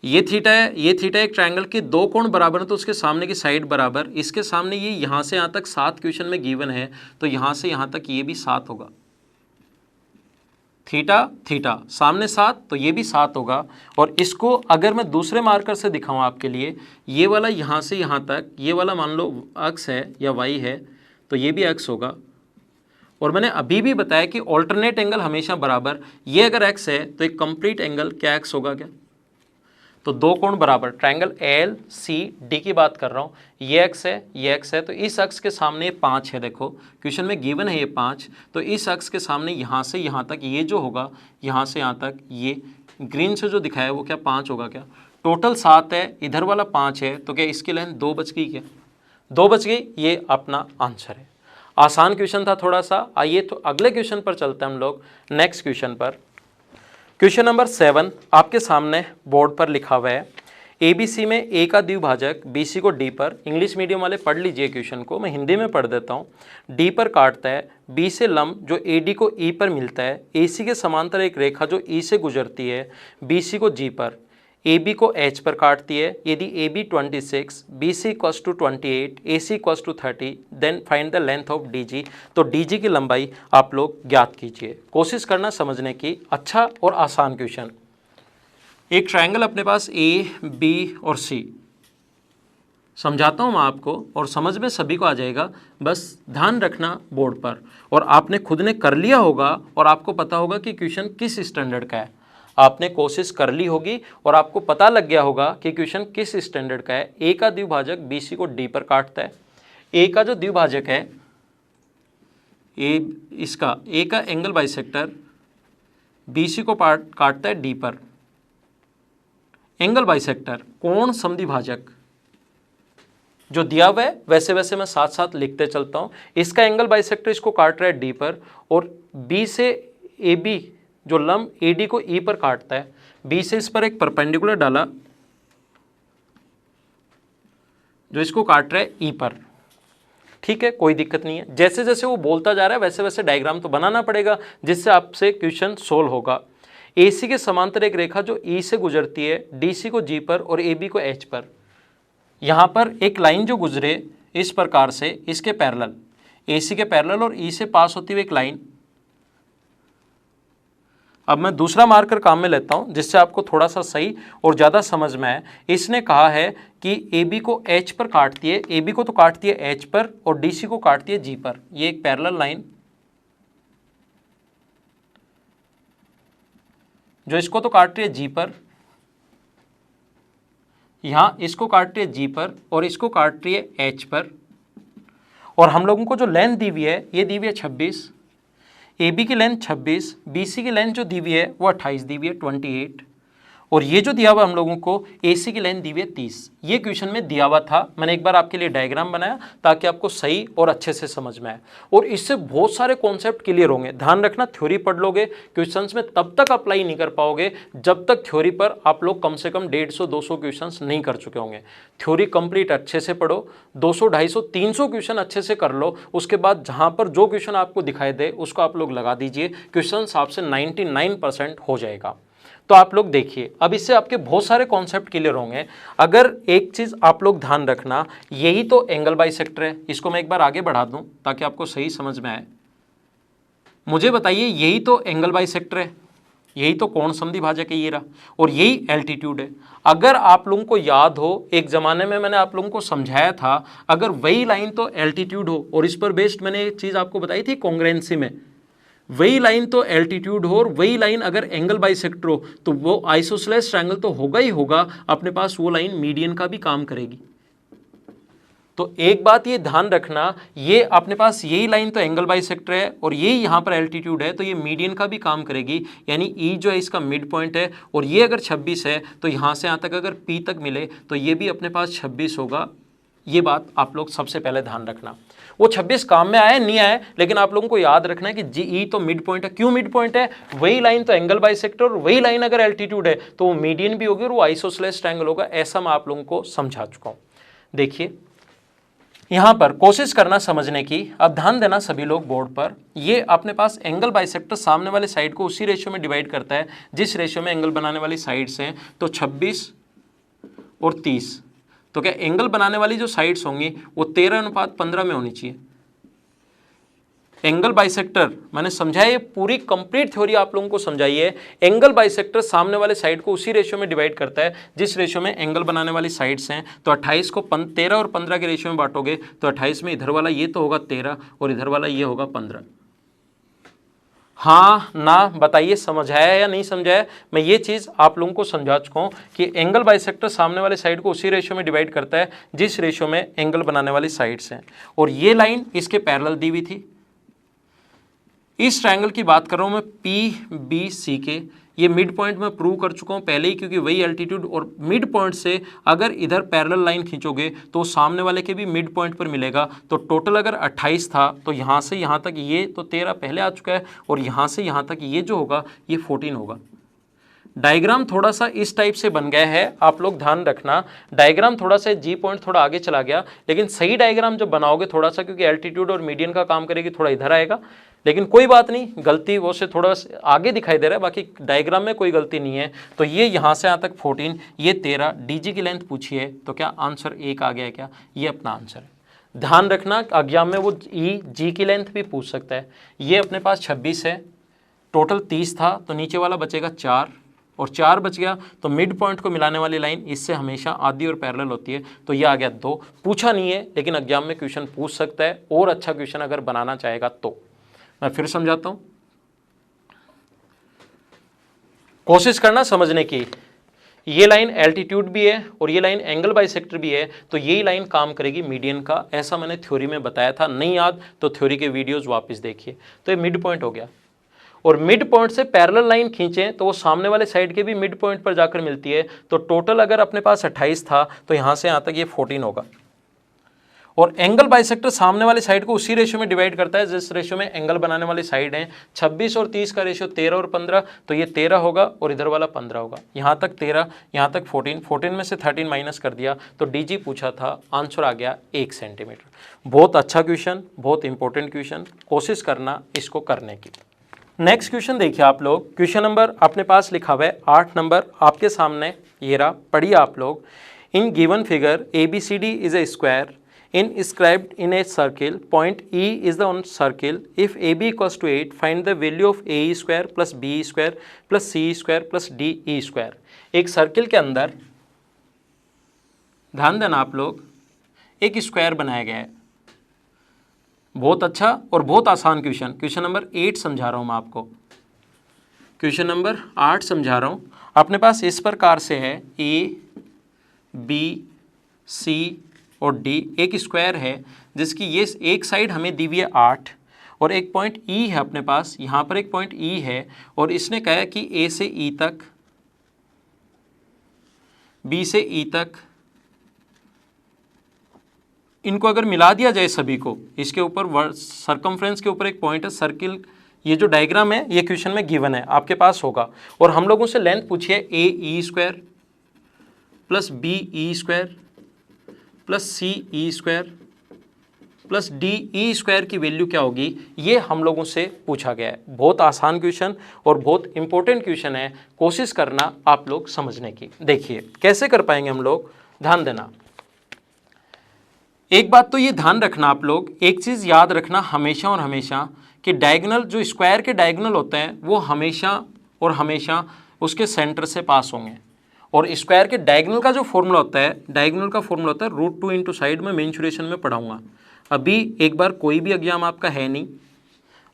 ये थीटा है, ये थीटा, एक ट्रायंगल के दो कोण बराबर है तो उसके सामने की साइड बराबर, इसके सामने ये यहाँ से यहाँ तक 7 क्वेश्चन में गिवन है तो यहाँ से यहाँ तक ये भी 7 होगा। थीटा थीटा सामने 7 तो ये भी 7 होगा। और इसको अगर मैं दूसरे मार्कर से दिखाऊं आपके लिए, ये वाला यहाँ से यहाँ तक, ये वाला मान लो x है या y है तो ये भी x होगा। और मैंने अभी भी बताया कि ऑल्टरनेट एंगल हमेशा बराबर, ये अगर x है तो एक कंप्लीट एंगल क्या x होगा क्या? तो दो कोण बराबर, ट्रायंगल एल सी डी की बात कर रहा हूँ, ये x है ये x है, तो इस अक्ष के सामने 5 है। देखो क्वेश्चन में गिवन है ये 5, तो इस अक्ष के सामने यहाँ से यहाँ तक ये जो होगा, यहाँ से यहाँ तक ये ग्रीन से जो दिखाया है वो क्या 5 होगा क्या? टोटल 7 है, इधर वाला 5 है, तो क्या इसकी लेंथ 2 बच गई क्या? 2 बच गई, ये अपना आंसर है। आसान क्वेश्चन था थोड़ा सा। आइए तो अगले क्वेश्चन पर चलते हैं हम लोग, नेक्स्ट क्वेश्चन पर। क्वेश्चन नंबर 7 आपके सामने बोर्ड पर लिखा हुआ है, ABC में A का द्विभाजक BC को D पर, इंग्लिश मीडियम वाले पढ़ लीजिए क्वेश्चन को, मैं हिंदी में पढ़ देता हूँ। D पर काटता है, B से लंब जो AD को E पर मिलता है, AC के समांतर एक रेखा जो E से गुजरती है, BC को G पर, AB को H पर काटती है। यदि AB 26, BC equals to 28, AC equals to 30, then find the length of DG। तो DG की लंबाई आप लोग ज्ञात कीजिए। कोशिश करना समझने की, अच्छा और आसान क्वेश्चन। एक ट्रायंगल अपने पास A, B और C, समझाता हूँ मैं आपको और समझ में सभी को आ जाएगा, बस ध्यान रखना बोर्ड पर। और आपने खुद ने कर लिया होगा और आपको पता होगा कि क्वेश्चन किस स्टैंडर्ड का है। आपने कोशिश कर ली होगी और आपको पता लग गया होगा कि क्वेश्चन किस स्टैंडर्ड का है। ए का द्विभाजक बीसी को डी पर काटता है। ए का जो द्विभाजक है ए का एंगल बाइसेक्टर बीसी को काटता है डी पर। एंगल बाइसेक्टर कोण समद्विभाजक जो दिया हुआ है वैसे वैसे मैं साथ साथ लिखते चलता हूं। इसका एंगल बाइसेक्टर इसको काट रहा है डी पर और बी से ए बी जो लंब ए डी को ई पर काटता है। बी से इस पर एक परपेंडिकुलर डाला जो इसको काट रहा है ई पर। ठीक है, कोई दिक्कत नहीं है। जैसे जैसे वो बोलता जा रहा है वैसे वैसे डायग्राम तो बनाना पड़ेगा जिससे आपसे क्वेश्चन सोल्व होगा। एसी के समांतर एक रेखा जो ई से गुजरती है डीसी को जी पर और ए बी को एच पर। यहाँ पर एक लाइन जो गुजरे इस प्रकार से इसके पैरेलल, एसी के पैरेलल और ई से पास होती हुई एक लाइन। अब मैं दूसरा मार्कर काम में लेता हूं जिससे आपको थोड़ा सा सही और ज़्यादा समझ में आए। इसने कहा है कि ए बी को एच पर काटती है, ए बी को तो काटती है एच पर और डीसी को काटती है जी पर। ये एक पैरेलल लाइन जो इसको तो काट रही है जी पर, यहां इसको काट रही है जी पर और इसको काट रही है एच पर। और हम लोगों को जो लेंथ दी हुई है ये दी हुई है 26, ए बी की लेंथ 26, बी सी की लेंथ जो दी हुई है वो 28 दी हुई है 28, और ये जो दिया हुआ हम लोगों को ए सी की लेंथ दी हुई है 30। ये क्वेश्चन में दिया हुआ था, मैंने एक बार आपके लिए डायग्राम बनाया ताकि आपको सही और अच्छे से समझ में आए और इससे बहुत सारे कॉन्सेप्ट क्लियर होंगे। ध्यान रखना, थ्योरी पढ़ लोगे क्वेश्चंस में तब तक अप्लाई नहीं कर पाओगे जब तक थ्योरी पर आप लोग कम से कम 150-200 क्वेश्चंस नहीं कर चुके होंगे। थ्योरी कंप्लीट अच्छे से पढ़ो, 200, 250, 300 क्वेश्चन अच्छे से कर लो। उसके बाद जहाँ पर जो क्वेश्चन आपको दिखाई दे उसको आप लोग लगा दीजिए, क्वेश्चन आपसे 99% हो जाएगा। तो आप लोग देखिए, अब इससे आपके बहुत सारे कॉन्सेप्ट क्लियर होंगे। अगर एक चीज आप लोग ध्यान रखना, यही तो एंगल बाइसेक्टर है। इसको मैं एक बार आगे बढ़ा दूं ताकि आपको सही समझ में आए। मुझे बताइए, यही तो एंगल बाइसेक्टर है, यही तो कोण समद्विभाजक है ये रहा, और यही एल्टीट्यूड है। अगर आप लोगों को याद हो, एक जमाने में मैंने आप लोगों को समझाया था, अगर वही लाइन तो एल्टीट्यूड हो, और इस पर बेस्ड मैंने एक चीज आपको बताई थी कॉन्ग्रुएंसी में, वही लाइन तो एल्टीट्यूड हो और वही लाइन अगर एंगल बाइसेक्टर हो तो वो आइसोसेलेस ट्रायंगल तो होगा ही होगा, अपने पास वो लाइन मीडियन का भी काम करेगी। तो एक बात ये ध्यान रखना, ये अपने पास यही लाइन तो एंगल बाइसेक्टर है और ये यहाँ पर एल्टीट्यूड है, तो ये मीडियन का भी काम करेगी। यानी ई जो है इसका मिड पॉइंट है, और ये अगर 26 है तो यहाँ से यहाँ तक अगर पी तक मिले तो ये भी अपने पास 26 होगा। ये बात आप लोग सबसे पहले ध्यान रखना। वो 26 काम में आए नहीं आए, लेकिन आप लोगों को याद रखना है कि जी ई तो मिड पॉइंट है। क्यों मिड पॉइंट है? वही लाइन तो एंगल बाइसेक्टर, और वही लाइन अगर एल्टीट्यूड है तो वो मीडियन भी होगी और वो आइसोसेलेस ट्रायंगल होगा। ऐसा मैं आप लोगों को समझा चुका हूं। देखिए यहां पर कोशिश करना समझने की, अब ध्यान देना सभी लोग बोर्ड पर। ये अपने पास एंगल बाइसेक्टर सामने वाले साइड को उसी रेशियो में डिवाइड करता है जिस रेशियो में एंगल बनाने वाली साइड्स हैं। तो 26 और 30, तो क्या एंगल बनाने वाली जो साइड्स होंगी वो 13:15 में होनी चाहिए। एंगल बाइसेक्टर मैंने समझाया, ये पूरी कंप्लीट थ्योरी आप लोगों को समझाई है। एंगल बाइसेक्टर सामने वाले साइड को उसी रेशियो में डिवाइड करता है जिस रेशियो में एंगल बनाने वाली साइड्स हैं। तो 28 को 13 और 15 के रेशियो में बांटोगे तो 28 में इधर वाला ये तो होगा 13 और इधर वाला ये होगा 15। हाँ ना बताइए, समझाया या नहीं समझाया? मैं ये चीज़ आप लोगों को समझा चुका हूँ कि एंगल बाइसेक्टर सामने वाले साइड को उसी रेशियो में डिवाइड करता है जिस रेशियो में एंगल बनाने वाली साइड्स हैं। और ये लाइन इसके पैरेलल दी हुई थी। इस ट्रायंगल की बात कर रहा हूँ मैं पी बी सी के। ये मिड पॉइंट में प्रूव कर चुका हूँ पहले ही, क्योंकि वही एल्टीट्यूड और मिड पॉइंट से अगर इधर पैरेलल लाइन खींचोगे तो सामने वाले के भी मिड पॉइंट पर मिलेगा। तो टोटल अगर 28 था तो यहाँ से यहाँ तक ये तो 13 पहले आ चुका है, और यहाँ से यहाँ तक ये जो होगा ये 14 होगा। डायग्राम थोड़ा सा इस टाइप से बन गया है, आप लोग ध्यान रखना। डायग्राम थोड़ा सा जी पॉइंट थोड़ा आगे चला गया, लेकिन सही डायग्राम जब बनाओगे थोड़ा सा, क्योंकि एल्टीट्यूड और मीडियन का काम करेगी, थोड़ा इधर आएगा, लेकिन कोई बात नहीं, गलती वो से थोड़ा आगे दिखाई दे रहा है, बाकी डायग्राम में कोई गलती नहीं है। तो ये यहाँ से यहाँ तक 14, ये 13, डीजी की लेंथ पूछी है तो क्या आंसर 1 आ गया क्या? ये अपना आंसर है। ध्यान रखना, एग्जाम में वो ई जी की लेंथ भी पूछ सकता है। ये अपने पास 26 है, टोटल 30 था, तो नीचे वाला बचेगा 4, और 4 बच गया तो मिड पॉइंट को मिलाने वाली लाइन इससे हमेशा आधी और पैरेलल होती है। तो ये आ गया 2। पूछा नहीं है लेकिन एग्जाम में क्वेश्चन पूछ सकता है, और अच्छा क्वेश्चन अगर बनाना चाहेगा तो। मैं फिर समझाता हूँ। कोशिश करना समझने की। ये लाइन एल्टीट्यूड भी है और ये लाइन एंगल बाइसेक्टर भी है, तो यही लाइन काम करेगी मीडियन का, ऐसा मैंने थ्योरी में बताया था। नहीं याद तो थ्योरी के वीडियोस वापस देखिए। तो ये मिड पॉइंट हो गया, और मिड पॉइंट से पैरेलल लाइन खींचें तो वो सामने वाले साइड के भी मिड पॉइंट पर जाकर मिलती है। तो टोटल अगर अपने पास 28 था तो यहाँ से यहाँ तक ये 14 होगा। और एंगल बाइसेक्टर सामने वाले साइड को उसी रेशियो में डिवाइड करता है जिस रेशियो में एंगल बनाने वाली साइड है। 26 और 30 का रेशियो 13 और 15, तो ये 13 होगा और इधर वाला 15 होगा। यहाँ तक 13, यहाँ तक 14, 14 में से 13 माइनस कर दिया तो डीजी पूछा था, आंसर आ गया 1 सेंटीमीटर। बहुत अच्छा क्वेश्चन, बहुत इंपॉर्टेंट क्वेश्चन, कोशिश करना इसको करने की। नेक्स्ट क्वेश्चन देखिए आप लोग, क्वेश्चन नंबर अपने पास लिखा हुआ है 8 नंबर आपके सामने, ये रहा, पढ़िए आप लोग। In given figure ABCD is a square inscribed in a circle, point E is the on circle. If AB equals to 8, find the value of AE square plus BE square plus CE square plus DE square. एक circle के अंदर ध्यान देना आप लोग, एक square बनाया गया है। बहुत अच्छा और बहुत आसान क्वेश्चन, क्वेश्चन नंबर 8 समझा रहा हूँ मैं आपको, क्वेश्चन नंबर 8 समझा रहा हूँ। अपने पास इस प्रकार से है A, B, C और D, एक स्क्वायर है जिसकी ये एक साइड हमें दी हुई है 8 और एक पॉइंट E है अपने पास, यहाँ पर एक पॉइंट E है और इसने कहा कि A से E तक, B से E तक, इनको अगर मिला दिया जाए सभी को, इसके ऊपर सर्कमफ्रेंस के ऊपर एक पॉइंट है सर्किल। ये जो डायग्राम है ये क्वेश्चन में गिवन है, आपके पास होगा। और हम लोगों से लेंथ पूछी है AE square plus BE square plus CE square plus DE square की वैल्यू क्या होगी, ये हम लोगों से पूछा गया है। बहुत आसान क्वेश्चन और बहुत इंपॉर्टेंट क्वेश्चन है, कोशिश करना आप लोग समझने की। देखिए कैसे कर पाएंगे हम लोग, ध्यान देना। एक बात तो ये ध्यान रखना आप लोग, एक चीज़ याद रखना हमेशा और हमेशा कि डायगोनल, जो स्क्वायर के डायगोनल होते हैं वो हमेशा और हमेशा उसके सेंटर से पास होंगे। और स्क्वायर के डायगोनल का जो फॉर्मूला होता है, डायगोनल का फॉर्मूला होता है √2 इंटू साइड में मेंशुरेशन में पढ़ाऊंगा। अभी एक बार कोई भी एग्जाम आपका है नहीं,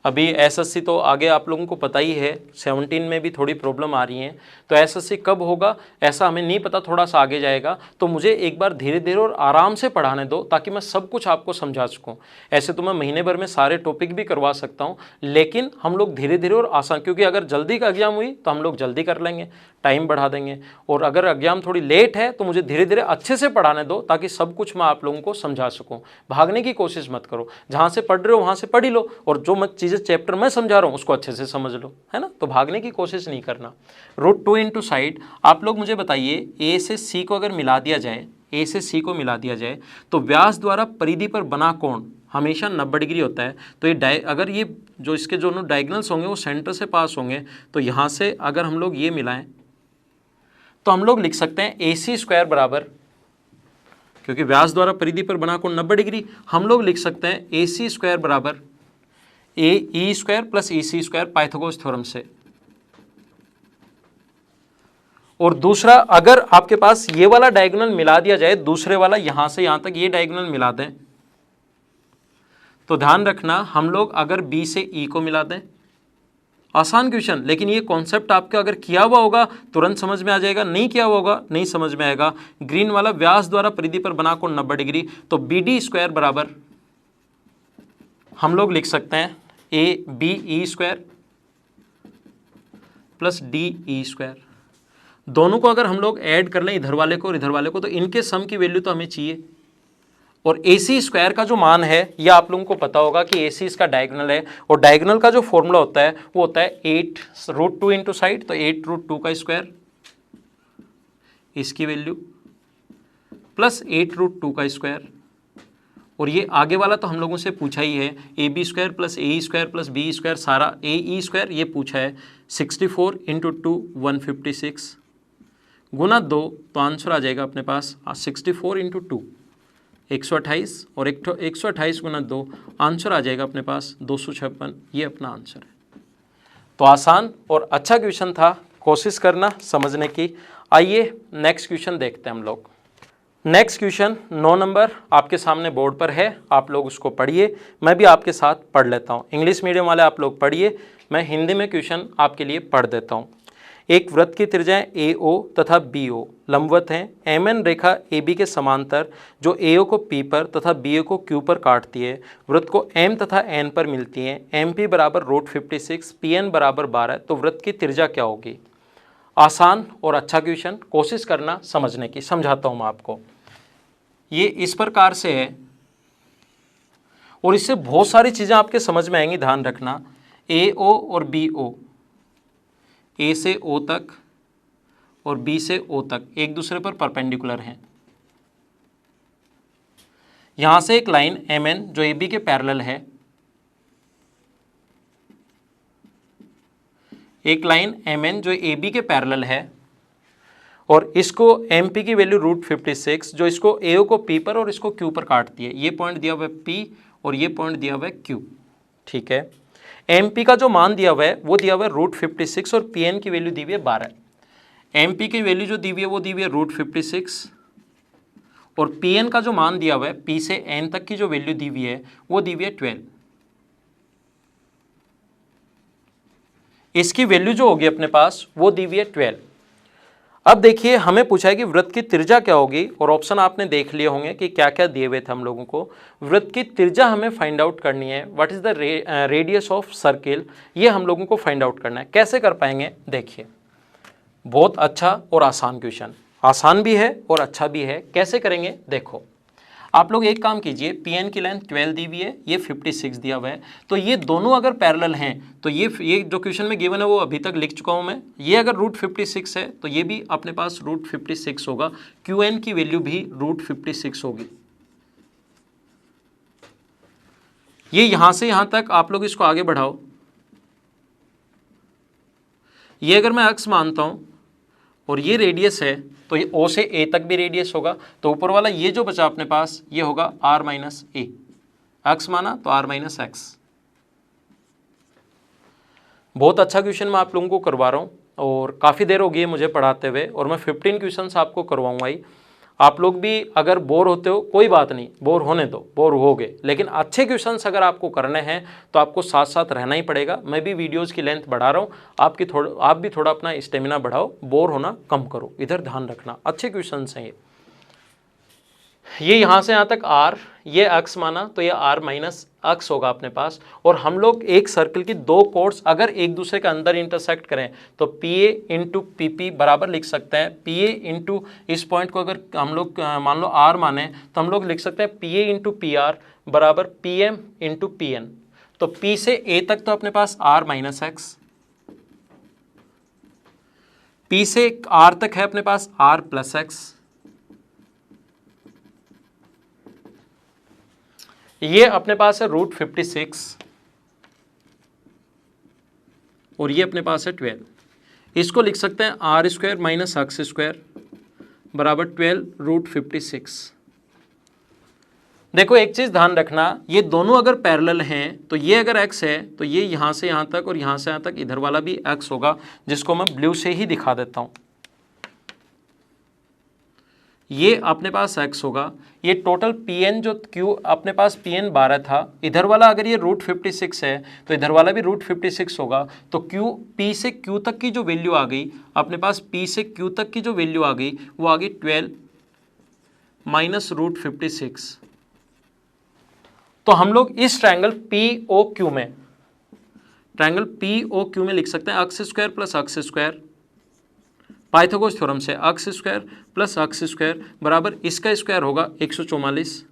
अभी एसएससी तो आगे आप लोगों को पता ही है, 17 में भी थोड़ी प्रॉब्लम आ रही है। तो एसएससी कब होगा ऐसा हमें नहीं पता, थोड़ा सा आगे जाएगा। तो मुझे एक बार धीरे धीरे और आराम से पढ़ाने दो ताकि मैं सब कुछ आपको समझा सकूं। ऐसे तो मैं महीने भर में सारे टॉपिक भी करवा सकता हूं, लेकिन हम लोग धीरे धीरे और आसान, क्योंकि अगर जल्दी का एग्जाम हुई तो हम लोग जल्दी कर लेंगे, टाइम बढ़ा देंगे। और अगर एग्जाम थोड़ी लेट है तो मुझे धीरे धीरे अच्छे से पढ़ाने दो ताकि सब कुछ मैं आप लोगों को समझा सकूं। भागने की कोशिश मत करो, जहाँ से पढ़ रहे हो वहाँ से पढ़ ही लो, और जो मैं चीज़ें चैप्टर में समझा रहा हूँ उसको अच्छे से समझ लो, है ना। तो भागने की कोशिश नहीं करना। √2 इंटू साइड, आप लोग मुझे बताइए A से C को अगर मिला दिया जाए, A से C को मिला दिया जाए तो व्यास द्वारा परिधि पर बना कोण हमेशा 90 डिग्री होता है। तो ये अगर ये जो इसके जो डायगोनल्स होंगे वो सेंटर से पास होंगे, तो यहाँ से अगर हम लोग ये मिलाएं तो हम लोग लिख सकते हैं AC स्क्वायर बराबर, क्योंकि व्यास द्वारा परिधि पर बना कोण 90 डिग्री, हम लोग लिख सकते हैं AC स्क्वायर बराबर AE square plus EC square Pythagoras theorem से। और दूसरा, अगर आपके पास ये वाला डायगोनल मिला दिया जाए, दूसरे वाला यहां से यहां तक ये डायगोनल मिला दें, तो ध्यान रखना हम लोग अगर B से E को मिला दें, आसान क्वेश्चन, लेकिन ये कॉन्सेप्ट आपका अगर किया हुआ होगा तुरंत समझ में आ जाएगा, नहीं किया हुआ होगा नहीं समझ में आएगा। ग्रीन वाला व्यास द्वारा परिधि पर बना कोण 90 डिग्री, तो BD स्क्वायर बराबर हम लोग लिख सकते हैं ABE square plus DE square. दोनों को अगर हम लोग ऐड कर लें, इधर वाले को और इधर वाले को, तो इनके सम की वैल्यू तो हमें चाहिए। और AC स्क्वायर का जो मान है ये आप लोगों को पता होगा कि AC इसका डायगोनल है, और डायगोनल का जो फॉर्मूला होता है वो होता है 8√2 इंटू साइड, तो 8√2 का स्क्वायर इसकी वैल्यू प्लस 8√2 का स्क्वायर। और ये आगे वाला तो हम लोगों से पूछा ही है, AB square plus AE square plus BE square, सारा AE स्क्वायर ये पूछा है। 64 इंटू 2 156 गुना 2, तो आंसर आ जाएगा अपने पास 64 इंटू 2 128 और 128 गुना 2, आंसर आ जाएगा अपने पास 256। ये अपना आंसर है। तो आसान और अच्छा क्वेश्चन था, कोशिश करना समझने की। आइए नेक्स्ट क्वेश्चन देखते हैं हम लोग। नेक्स्ट क्वेश्चन 9 नंबर आपके सामने बोर्ड पर है, आप लोग उसको पढ़िए, मैं भी आपके साथ पढ़ लेता हूँ। इंग्लिश मीडियम वाले आप लोग पढ़िए, मैं हिंदी में क्वेश्चन आपके लिए पढ़ देता हूँ। एक वृत्त की त्रिज्याएं AO तथा BO लंबवत हैं। MN रेखा AB के समांतर जो AO को P पर तथा BO को Q पर काटती है, वृत्त को M तथा N पर मिलती है। MP बराबर √56, PN बराबर 12, तो वृत्त की त्रिज्या क्या होगी? आसान और अच्छा क्वेश्चन, कोशिश करना समझने की। समझाता हूं मैं आपको। ये इस प्रकार से है और इससे बहुत सारी चीजें आपके समझ में आएंगी, ध्यान रखना। AO और BO, A से O तक और B से O तक एक दूसरे पर परपेंडिकुलर हैं। यहां से एक लाइन MN जो AB के पैरेलल है, एक लाइन MN जो AB के पैरेलल है, और इसको MP की वैल्यू √56 जो इसको AO को P पर और इसको Q पर काटती है। ये पॉइंट दिया हुआ है P और ये पॉइंट दिया हुआ है Q। ठीक है, MP का जो मान दिया हुआ है वो दिया हुआ है √56 और PN की वैल्यू दी हुई है 12। MP की वैल्यू जो दी हुई है वो दी हुई है √56 और PN का जो मान दिया हुआ है, P से N तक की जो वैल्यू दी हुई है वो दी हुई है 12। इसकी वैल्यू जो होगी अपने पास वो दी हुई है 12। अब देखिए, हमें पूछा है कि वृत्त की त्रिज्या क्या होगी, और ऑप्शन आपने देख लिए होंगे कि क्या क्या दिए हुए थे हम लोगों को। वृत्त की त्रिज्या हमें फाइंड आउट करनी है। What is the radius of circle, ये हम लोगों को फाइंड आउट करना है। कैसे कर पाएंगे? देखिए, बहुत अच्छा और आसान क्वेश्चन, आसान भी है और अच्छा भी है। कैसे करेंगे? देखो, आप लोग एक काम कीजिए, PN की लेंथ 12 दी हुई है, ये 56 दिया हुआ है, तो ये दोनों अगर पैरेलल हैं तो ये जो क्वेश्चन में गिवन है वो अभी तक लिख चुका हूं मैं। ये अगर √56 है तो ये भी अपने पास √56 होगा। QN की वैल्यू भी √56 होगी। ये यहां से यहां तक आप लोग इसको आगे बढ़ाओ। ये अगर मैं अक्स मानता हूं और ये रेडियस है तो ये O से A तक भी रेडियस होगा, तो ऊपर वाला ये जो बचा अपने पास ये होगा R-A। अक्स माना तो R - X। बहुत अच्छा क्वेश्चन मैं आप लोगों को करवा रहा हूँ और काफ़ी देर हो गई है मुझे पढ़ाते हुए, और मैं 15 क्वेश्चंस आपको करवाऊंगा ही। आप लोग भी अगर बोर होते हो, कोई बात नहीं, बोर होने दो, बोर होगे, लेकिन अच्छे क्वेश्चंस अगर आपको करने हैं तो आपको साथ साथ रहना ही पड़ेगा। मैं भी वीडियोस की लेंथ बढ़ा रहा हूँ, आप भी थोड़ा अपना स्टेमिना बढ़ाओ, बोर होना कम करो, इधर ध्यान रखना। अच्छे क्वेश्चंस हैं ये यहाँ से यहाँ तक R, ये अक्स माना तो ये R - अक्स होगा अपने पास। और हम लोग एक सर्कल की दो कोर्स अगर एक दूसरे के अंदर इंटरसेक्ट करें तो PA × PP बराबर लिख सकते हैं। PA × इस पॉइंट को अगर हम लोग मान लो R माने तो हम लोग लिख सकते हैं PA × PR बराबर PM × PN। तो P से A तक तो अपने पास R - X, P से R तक है अपने पास R + X, ये अपने पास है √56 और ये अपने पास है 12। इसको लिख सकते हैं R² - X² बराबर 12 √56। देखो, एक चीज ध्यान रखना, ये दोनों अगर पैरेलल हैं तो ये अगर x है तो ये यहां से यहां तक और यहां से यहां तक इधर वाला भी x होगा, जिसको मैं ब्लू से ही दिखा देता हूं। ये अपने पास x होगा। ये टोटल PN जो Q अपने पास PN 12 था, इधर वाला अगर ये √56 है तो इधर वाला भी √56 होगा। तो P से Q तक की जो वैल्यू आ गई अपने पास, P से Q तक की जो वैल्यू आ गई वो आ गई 12 - √56। तो हम लोग इस ट्रायंगल POQ में लिख सकते हैं x² + x², पाइथागोरस थ्योरम से x² + x² बराबर इसका स्क्वायर होगा 144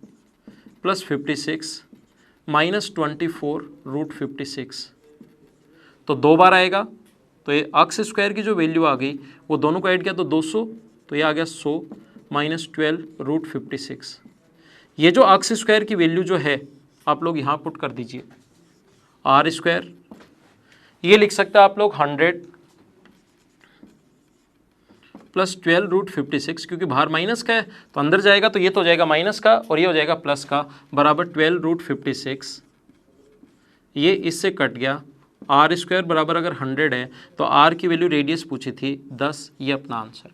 + 56 - 24 √56। तो दो बार आएगा, तो ये x² की जो वैल्यू आ गई वो दोनों को ऐड किया तो 200, तो ये आ गया 100 - 12 √56। ये जो x² की वैल्यू जो है आप लोग यहाँ पुट कर दीजिए, R², ये लिख सकते हैं आप लोग 100 + 12 √56, क्योंकि बाहर माइनस का है तो अंदर जाएगा तो ये तो हो जाएगा माइनस का और ये हो जाएगा प्लस का, बराबर 12 √56। ये इससे कट गया। R² बराबर अगर 100 है तो R की वैल्यू रेडियस पूछी थी 10, ये अपना आंसर।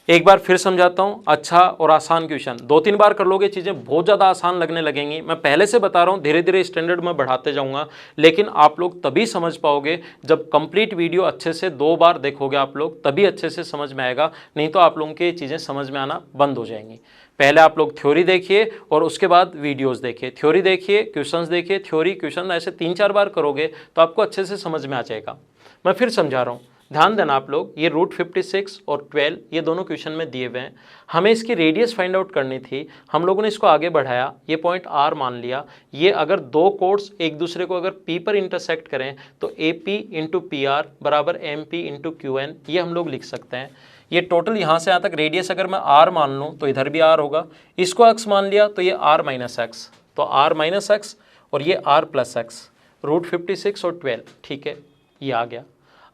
एक बार फिर समझाता हूँ, अच्छा और आसान क्वेश्चन 2-3 बार कर लोगे चीज़ें बहुत ज़्यादा आसान लगने लगेंगी। मैं पहले से बता रहा हूँ, धीरे धीरे स्टैंडर्ड में बढ़ाते जाऊँगा, लेकिन आप लोग तभी समझ पाओगे जब कंप्लीट वीडियो अच्छे से 2 बार देखोगे आप लोग, तभी अच्छे से समझ में आएगा, नहीं तो आप लोगों की चीज़ें समझ में आना बंद हो जाएंगी। पहले आप लोग थ्योरी देखिए और उसके बाद वीडियोस देखिए, थ्योरी देखिए, क्वेश्चंस देखिए, थ्योरी क्वेश्चन, ऐसे 3-4 बार करोगे तो आपको अच्छे से समझ में आ जाएगा। मैं फिर समझा रहा हूँ, ध्यान देना आप लोग। ये √56 और 12 ये दोनों क्वेश्चन में दिए हुए हैं। हमें इसकी रेडियस फाइंड आउट करनी थी, हम लोगों ने इसको आगे बढ़ाया, ये पॉइंट R मान लिया। ये अगर दो कोड्स एक दूसरे को अगर P पर इंटरसेक्ट करें तो AP इंटू PR बराबर MP इंटू QN, ये हम लोग लिख सकते हैं। ये टोटल यहाँ से यहाँ तक रेडियस अगर मैं R मान लूँ तो इधर भी R होगा, इसको X मान लिया तो ये R माइनस एक्स, तो R माइनस एक्स और ये R प्लस एक्स, √56 और 12, ठीक है, ये आ गया।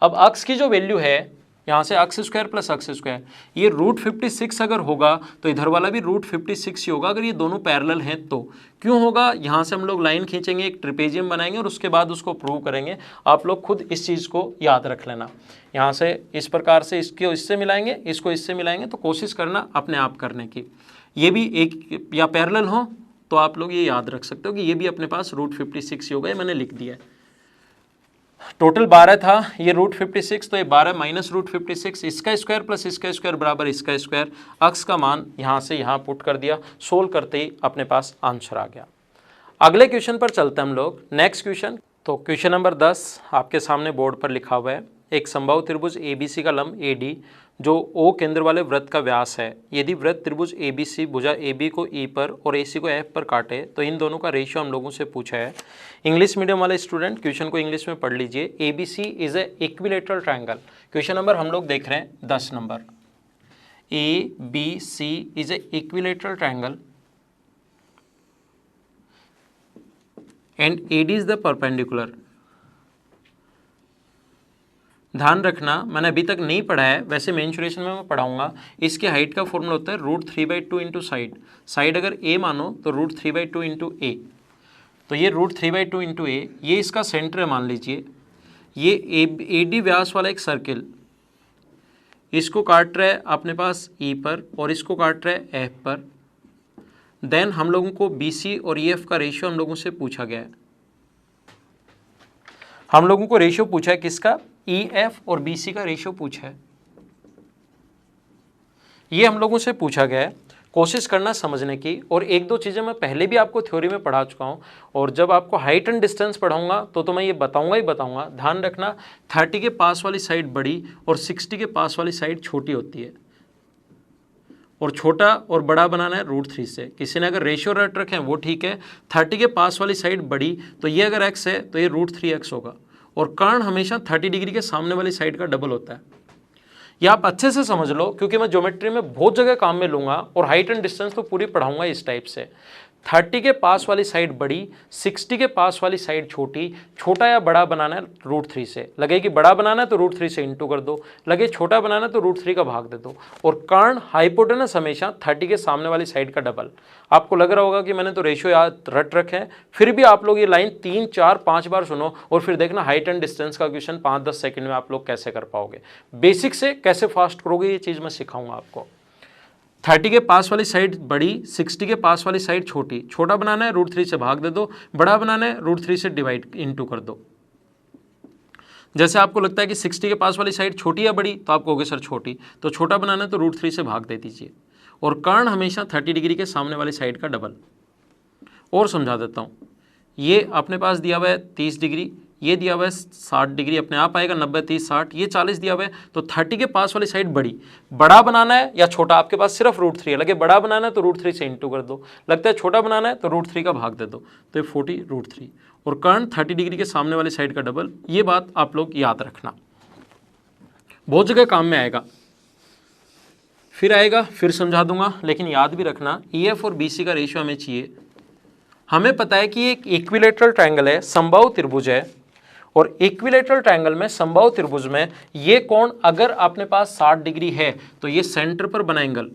अब x की जो वैल्यू है यहाँ से x² प्लस x², ये √56 अगर होगा तो इधर वाला भी √56 ही होगा, अगर ये दोनों पैरेलल हैं तो। क्यों होगा? यहाँ से हम लोग लाइन खींचेंगे, एक ट्रिपेजियम बनाएंगे और उसके बाद उसको प्रूव करेंगे। आप लोग खुद इस चीज़ को याद रख लेना। यहाँ से इस प्रकार से इसको इससे मिलाएंगे, इसको इससे मिलाएंगे, तो कोशिश करना अपने आप करने की। ये भी एक या पैरेलल हो तो आप लोग ये याद रख सकते हो कि ये भी अपने पास √56 ही होगा, ये मैंने लिख दिया है। टोटल 12 था, ये √56, तो ये 12 माइनस √56, इसका स्क्वायर प्लस इसका स्क्वायर बराबर इसका स्क्वायर। x का मान यहाँ से यहाँ पुट कर दिया, सोल्व करते ही अपने पास आंसर आ गया। अगले क्वेश्चन पर चलते हैं हम लोग, नेक्स्ट क्वेश्चन। तो क्वेश्चन नंबर 10 आपके सामने बोर्ड पर लिखा हुआ है, एक समबाहु त्रिभुज ABC का लंब AD जो O केंद्र वाले वृत्त का व्यास है, यदि वृत्त त्रिभुज ABC भुजा AB को E पर और AC को F पर काटे तो इन दोनों का रेशियो हम लोगों से पूछा है। इंग्लिश मीडियम वाले स्टूडेंट क्वेश्चन को इंग्लिश में पढ़ लीजिए। ABC is a equilateral triangle. Question number हम लोग देख रहे हैं 10 number. ABC is a equilateral triangle and AD is the perpendicular. ध्यान रखना, मैंने अभी तक नहीं पढ़ा है, वैसे मेंसुरेशन में मैं पढ़ाऊंगा। इसके हाइट का फॉर्मूला होता है √3/2 इंटू साइड। साइड अगर A मानो तो √3/2 इंटू A, तो ये √3/2 इंटू A, ये इसका सेंटर है मान लीजिए। ये AD व्यास वाला एक सर्किल, इसको काट रहा है अपने पास E पर और इसको काट रहा है F पर। देन हम लोगों को BC और EF का रेशियो हम लोगों से पूछा गया है। हम लोगों को रेशियो पूछा है किसका? EF और BC का रेशियो पूछा है, ये हम लोगों से पूछा गया है। कोशिश करना समझने की, और एक दो चीज़ें मैं पहले भी आपको थ्योरी में पढ़ा चुका हूँ, और जब आपको हाइट एंड डिस्टेंस पढ़ाऊंगा तो मैं ये बताऊंगा ही बताऊंगा। ध्यान रखना, 30 के पास वाली साइड बड़ी और 60 के पास वाली साइड छोटी होती है, और छोटा और बड़ा बनाना है √3 से। किसी ने अगर रेशियो रट रखे हैं वो ठीक है। 30 के पास वाली साइड बड़ी, तो ये अगर x है तो ये √3x होगा, और कर्ण हमेशा 30 डिग्री के सामने वाली साइड का डबल होता है। ये आप अच्छे से समझ लो, क्योंकि मैं ज्योमेट्री में बहुत जगह काम में लूंगा और हाइट एंड डिस्टेंस तो पूरी पढ़ाऊंगा इस टाइप से। 30 के पास वाली साइड बड़ी, 60 के पास वाली साइड छोटी। छोटा या बड़ा बनाना है √3 से। लगे कि बड़ा बनाना है तो √3 से इंटू कर दो, लगे छोटा बनाना है तो √3 का भाग दे दो। और कर्ण हाइपोटेनस हमेशा 30 के सामने वाली साइड का डबल। आपको लग रहा होगा कि मैंने तो रेशियो याद रट रखे हैं, फिर भी आप लोग ये लाइन 3, 4, 5 बार सुनो और फिर देखना हाइट एंड डिस्टेंस का क्वेश्चन 5-10 सेकंड में आप लोग कैसे कर पाओगे। बेसिक से कैसे फास्ट करोगे ये चीज़ मैं सिखाऊंगा आपको। 30 के पास वाली साइड बड़ी, 60 के पास वाली साइड छोटी। छोटा बनाना है √3 से भाग दे दो, बड़ा बनाना है √3 से डिवाइड इंटू कर दो। जैसे आपको लगता है कि 60 के पास वाली साइड छोटी या बड़ी, तो आप कहोगे सर छोटी, तो छोटा बनाना है तो √3 से भाग दे दीजिए। और कर्ण हमेशा 30 डिग्री के सामने वाली साइड का डबल। और समझा देता हूँ, ये अपने पास दिया हुआ है 30 डिग्री, ये दिया हुआ है 60 डिग्री, अपने आप आएगा 90, 30, 60, ये 40 दिया हुआ है। तो 30 के पास वाली साइड बड़ी, बड़ा बनाना है या छोटा, आपके पास सिर्फ √3 है। लगे बड़ा बनाना है तो √3 से इंटू कर दो, लगता है छोटा बनाना है तो √3 का भाग दे दो, तो ये 40 √3। और कर्ण 30 डिग्री के सामने वाली साइड का डबल। ये बात आप लोग याद रखना, बहुत जगह काम में आएगा। फिर आएगा, फिर समझा दूंगा, लेकिन याद भी रखना EF और BC का रेशियो हमें चाहिए। हमें पता है कि एक इक्विलेटरल ट्रायंगल है, समबाहु त्रिभुज है, और इक्विलेटरल ट्रायंगल में, समबाहु त्रिभुज में, ये कोण अगर अपने पास 60 डिग्री है तो ये सेंटर पर बना एंगल,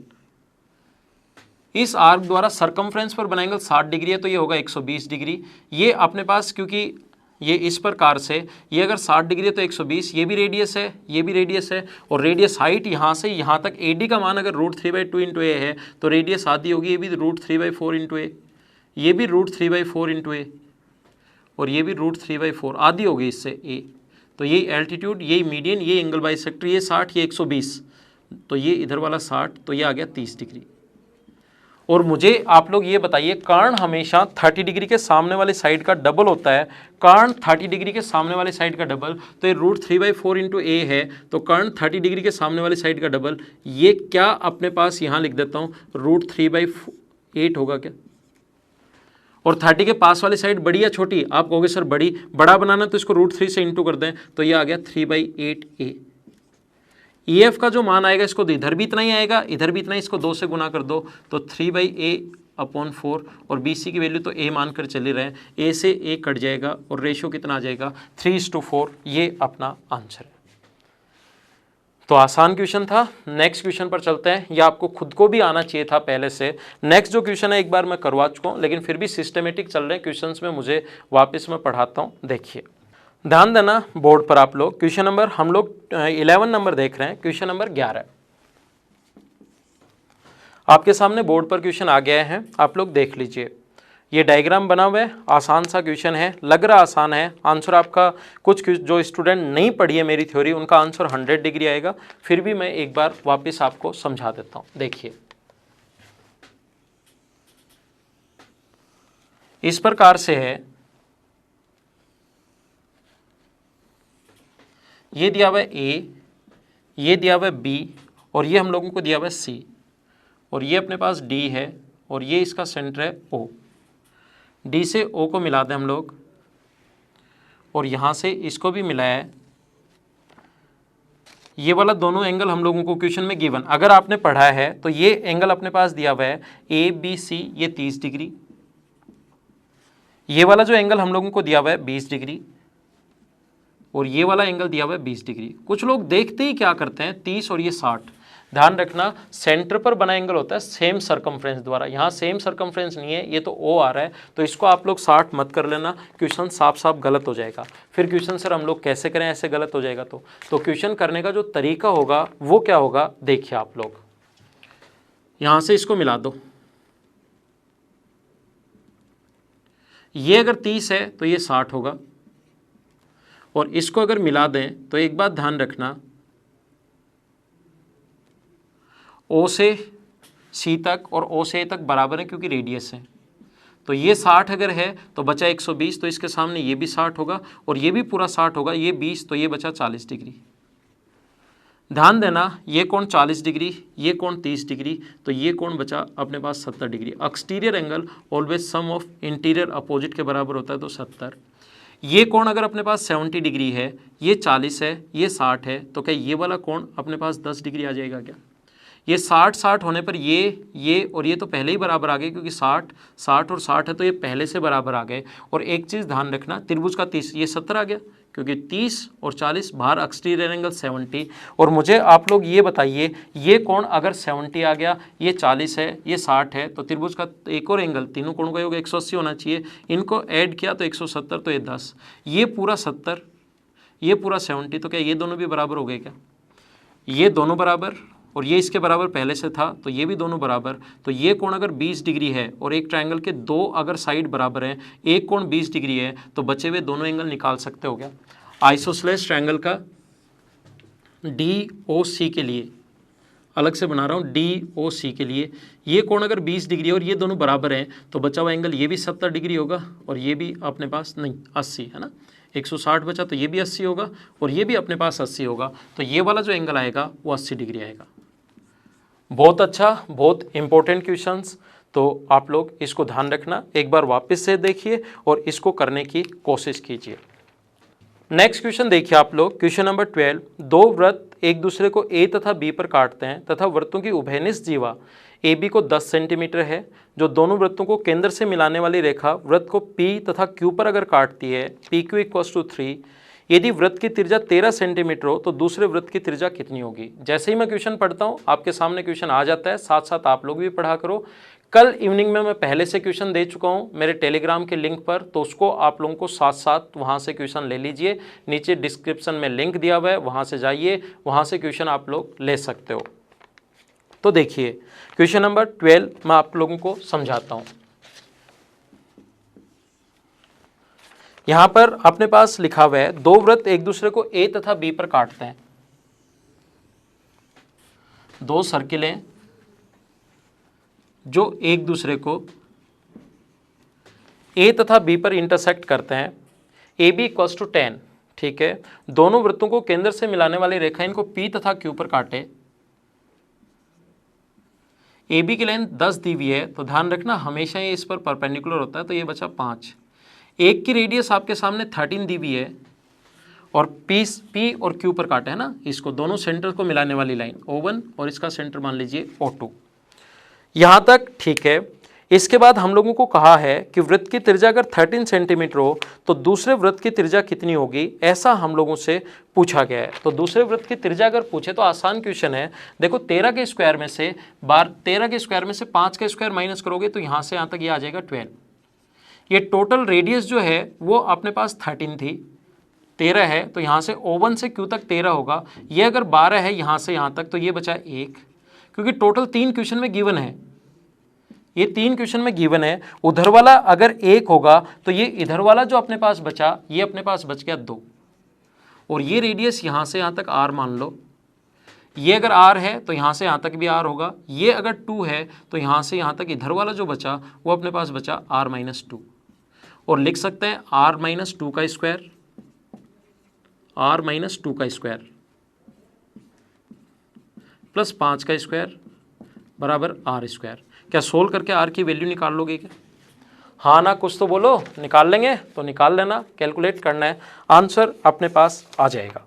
इस आर्क द्वारा सरकमफ्रेंस पर बना एंगल 60 डिग्री है, तो ये होगा 120 डिग्री। ये अपने पास क्योंकि ये इस प्रकार से, ये अगर 60 डिग्री है तो 120, ये भी रेडियस है, ये भी रेडियस है, और रेडियस हाइट यहाँ से यहाँ तक AD का मान अगर √3/2 इंटू ए है तो रेडियस आधी होगी, ये भी √3/4 इंटू ए, ये भी √3/4 इंटू ए, और ये भी √3/4 आधी होगी इससे ए। तो यही एल्टीट्यूड, यही मीडियन, ये एंगल बाइसेक्टर, ये 60, ये 120, तो ये इधर वाला 60, तो ये आ गया 30 डिग्री। और मुझे आप लोग ये बताइए, कर्ण हमेशा 30 डिग्री के सामने वाले साइड का डबल होता है, कर्ण 30 डिग्री के सामने वाले साइड का डबल, तो ये √3/4 इंटू ए है, तो कर्ण 30 डिग्री के सामने वाले साइड का डबल, ये क्या अपने पास यहाँ लिख देता हूँ, √3/8 होगा क्या। और 30 के पास वाली साइड बड़ी या छोटी, आप कहोगे सर बड़ी, बड़ा बनाना तो इसको √3 से इंटू कर दें, तो ये आ गया 3/8a। EF का जो मान आएगा इसको इधर भी इतना ही आएगा, इधर भी इतना ही, इसको 2 से गुना कर दो तो 3/a/4, और BC की वैल्यू तो a मानकर चले रहे हैं, a से a कट जाएगा और रेशियो कितना आ जाएगा 3:4, ये अपना आंसर है। तो आसान क्वेश्चन था। नेक्स्ट क्वेश्चन पर चलते हैं, ये आपको खुद को भी आना चाहिए था पहले से। नेक्स्ट जो क्वेश्चन है एक बार मैं करवा चुका हूँ, लेकिन फिर भी सिस्टमेटिक चल रहे हैं क्वेश्चंस में, मुझे वापस मैं पढ़ाता हूँ। देखिए ध्यान देना बोर्ड पर आप लोग, क्वेश्चन नंबर हम लोग 11 नंबर देख रहे हैं, क्वेश्चन नंबर 11 आपके सामने बोर्ड पर क्वेश्चन आ गया है, आप लोग देख लीजिए। ये डायग्राम बना हुआ है, आसान सा क्वेश्चन है, लग रहा आसान है, आंसर आपका कुछ जो स्टूडेंट नहीं पढ़ी है मेरी थ्योरी उनका आंसर 100 डिग्री आएगा, फिर भी मैं एक बार वापस आपको समझा देता हूँ। देखिए इस प्रकार से है, ये दिया हुआ है A, ये दिया हुआ है B, और ये हम लोगों को दिया हुआ है C, और ये अपने पास D है, और ये इसका सेंटर है O। D से O को मिला दें हम लोग, और यहाँ से इसको भी मिलाया है। ये वाला दोनों एंगल हम लोगों को क्वेश्चन में गिवन, अगर आपने पढ़ा है तो ये एंगल अपने पास दिया हुआ है ABC, ये 30 डिग्री। ये वाला जो एंगल हम लोगों को दिया हुआ है 20 डिग्री, और ये वाला एंगल दिया हुआ है 20 डिग्री। कुछ लोग देखते ही क्या करते हैं 30 और ये 60, ध्यान रखना सेंटर पर बना एंगल होता है सेम सरकमफ्रेंस द्वारा, यहाँ सेम सरकमफ्रेंस नहीं है, ये तो O आ रहा है, तो इसको आप लोग 60 मत कर लेना, क्वेश्चन साफ साफ गलत हो जाएगा। फिर क्वेश्चन सर हम लोग कैसे करें, ऐसे गलत हो जाएगा तो क्वेश्चन करने का जो तरीका होगा वो क्या होगा, देखिए आप लोग यहाँ से इसको मिला दो, ये अगर 30 है तो ये 60 होगा, और इसको अगर मिला दें तो एक बात ध्यान रखना, O से C तक और O से A तक बराबर है क्योंकि रेडियस है, तो ये 60 अगर है तो बचा 120, तो इसके सामने ये भी 60 होगा और ये भी पूरा 60 होगा, ये 20, तो ये बचा 40 डिग्री। ध्यान देना ये कोण 40 डिग्री, ये कोण 30 डिग्री, तो ये कोण बचा अपने पास 70 डिग्री। Exterior angle always sum of interior opposite के बराबर होता है, तो 70। ये कोण अगर अपने पास 70 डिग्री है, ये 40 है, ये 60 है, तो क्या ये वाला कोण अपने पास 10 डिग्री आ जाएगा क्या। ये 60 होने पर ये और ये तो पहले ही बराबर आ गए, क्योंकि 60 और 60 है तो ये पहले से बराबर आ गए। और एक चीज़ ध्यान रखना, त्रिभुज का 30, ये 70 आ गया, क्योंकि 30 और 40 बाहर एक्सटीरियर एंगल 70। और मुझे आप लोग ये बताइए, ये कोण अगर 70 आ गया, ये 40 है, ये 60 है, तो त्रिभुज का एक और एंगल, तीनों कोणों का योग 180 होना चाहिए, इनको ऐड किया तो 170, तो ये 10, ये पूरा 70, ये पूरा 70, तो क्या ये दोनों भी बराबर हो गए क्या, ये दोनों बराबर, और ये इसके बराबर पहले से था, तो ये भी दोनों बराबर। तो ये कोण अगर 20 डिग्री है और एक ट्रायंगल के दो अगर साइड बराबर हैं, एक कोण 20 डिग्री है, तो बचे हुए दोनों एंगल निकाल सकते हो क्या। आइसोसेलेस ट्रायंगल का DOC के लिए अलग से बना रहा हूँ, DOC के लिए ये कोण अगर 20 डिग्री और ये दोनों बराबर हैं, तो बचा हुआ एंगल ये भी 70 डिग्री होगा, और ये भी अपने पास नहीं 80 है ना, 160 बचा, तो ये भी 80 होगा, और ये भी अपने पास 80 होगा, तो ये वाला जो एंगल आएगा वो 80 डिग्री आएगा। बहुत अच्छा, बहुत इंपॉर्टेंट क्वेश्चंस, तो आप लोग इसको ध्यान रखना, एक बार वापस से देखिए और इसको करने की कोशिश कीजिए। नेक्स्ट क्वेश्चन देखिए आप लोग, क्वेश्चन नंबर 12। दो वृत्त एक दूसरे को A तथा B पर काटते हैं तथा वृत्तों की उभयनिष्ठ जीवा AB को 10 सेंटीमीटर है। जो दोनों वृत्तों को केंद्र से मिलाने वाली रेखा वृत्त को P तथा Q पर अगर काटती है, PQ = 3, यदि वृत्त की त्रिज्या 13 सेंटीमीटर हो तो दूसरे वृत्त की त्रिज्या कितनी होगी। जैसे ही मैं क्वेश्चन पढ़ता हूँ आपके सामने क्वेश्चन आ जाता है, साथ साथ आप लोग भी पढ़ा करो। कल इवनिंग में मैं पहले से क्वेश्चन दे चुका हूँ मेरे टेलीग्राम के लिंक पर, तो उसको आप लोगों को साथ साथ वहाँ से क्वेश्चन ले लीजिए। नीचे डिस्क्रिप्शन में लिंक दिया हुआ है, वहाँ से जाइए, वहाँ से क्वेश्चन आप लोग ले सकते हो। तो देखिए क्वेश्चन नंबर 12 मैं आप लोगों को समझाता हूँ। यहाँ पर अपने पास लिखा हुआ है दो वृत्त एक दूसरे को ए तथा बी पर काटते हैं। दो सर्किलें जो एक दूसरे को ए तथा बी पर इंटरसेक्ट करते हैं, ए बी इक्वल्स टू 10। ठीक है, दोनों वृत्तों को केंद्र से मिलाने वाली रेखा इनको पी तथा क्यू पर काटे। ए बी की लेंथ 10 दी हुई है, तो ध्यान रखना हमेशा ये इस पर परपेंडिकुलर होता है, तो ये बचा 5। एक की रेडियस आपके सामने 13 दी हुई है और पी और क्यू पर काटे है ना, इसको दोनों सेंटर को मिलाने वाली लाइन O1 और इसका सेंटर मान लीजिए O2। यहाँ तक ठीक है। इसके बाद हम लोगों को कहा है कि वृत्त की त्रिज्या अगर 13 सेंटीमीटर हो तो दूसरे वृत्त की त्रिज्या कितनी होगी, ऐसा हम लोगों से पूछा गया है। तो दूसरे वृत्त की त्रिज्या अगर पूछे तो आसान क्वेश्चन है। देखो 13 के स्क्वायर में से 5 का स्क्वायर माइनस करोगे तो यहाँ से यहाँ तक ये आ जाएगा 12। ये टोटल रेडियस जो है वो अपने पास 13 थी, 13 है, तो यहाँ से O1 से Q तक 13 होगा। ये अगर 12 है यहाँ से यहाँ तक, तो ये बचा 1, क्योंकि टोटल 3 क्वेश्चन में गिवन है। ये 3 क्वेश्चन में गिवन है। उधर वाला अगर 1 होगा तो ये इधर वाला जो अपने पास बचा, ये अपने पास बच गया 2। और ये रेडियस यहाँ से यहाँ तक R मान लो। ये अगर R है तो यहाँ से यहाँ तक भी R होगा। ये अगर 2 है तो यहाँ से यहाँ तक इधर वाला जो बचा वो अपने पास बचा R-2। और लिख सकते हैं R-2 का स्क्वायर, R-2 का स्क्वायर प्लस 5 का स्क्वायर बराबर R स्क्वायर। क्या सोल्व करके R की वैल्यू निकाल लोगे क्या? हाँ ना, कुछ तो बोलो। निकाल लेंगे तो निकाल लेना, कैलकुलेट करना है, आंसर अपने पास आ जाएगा।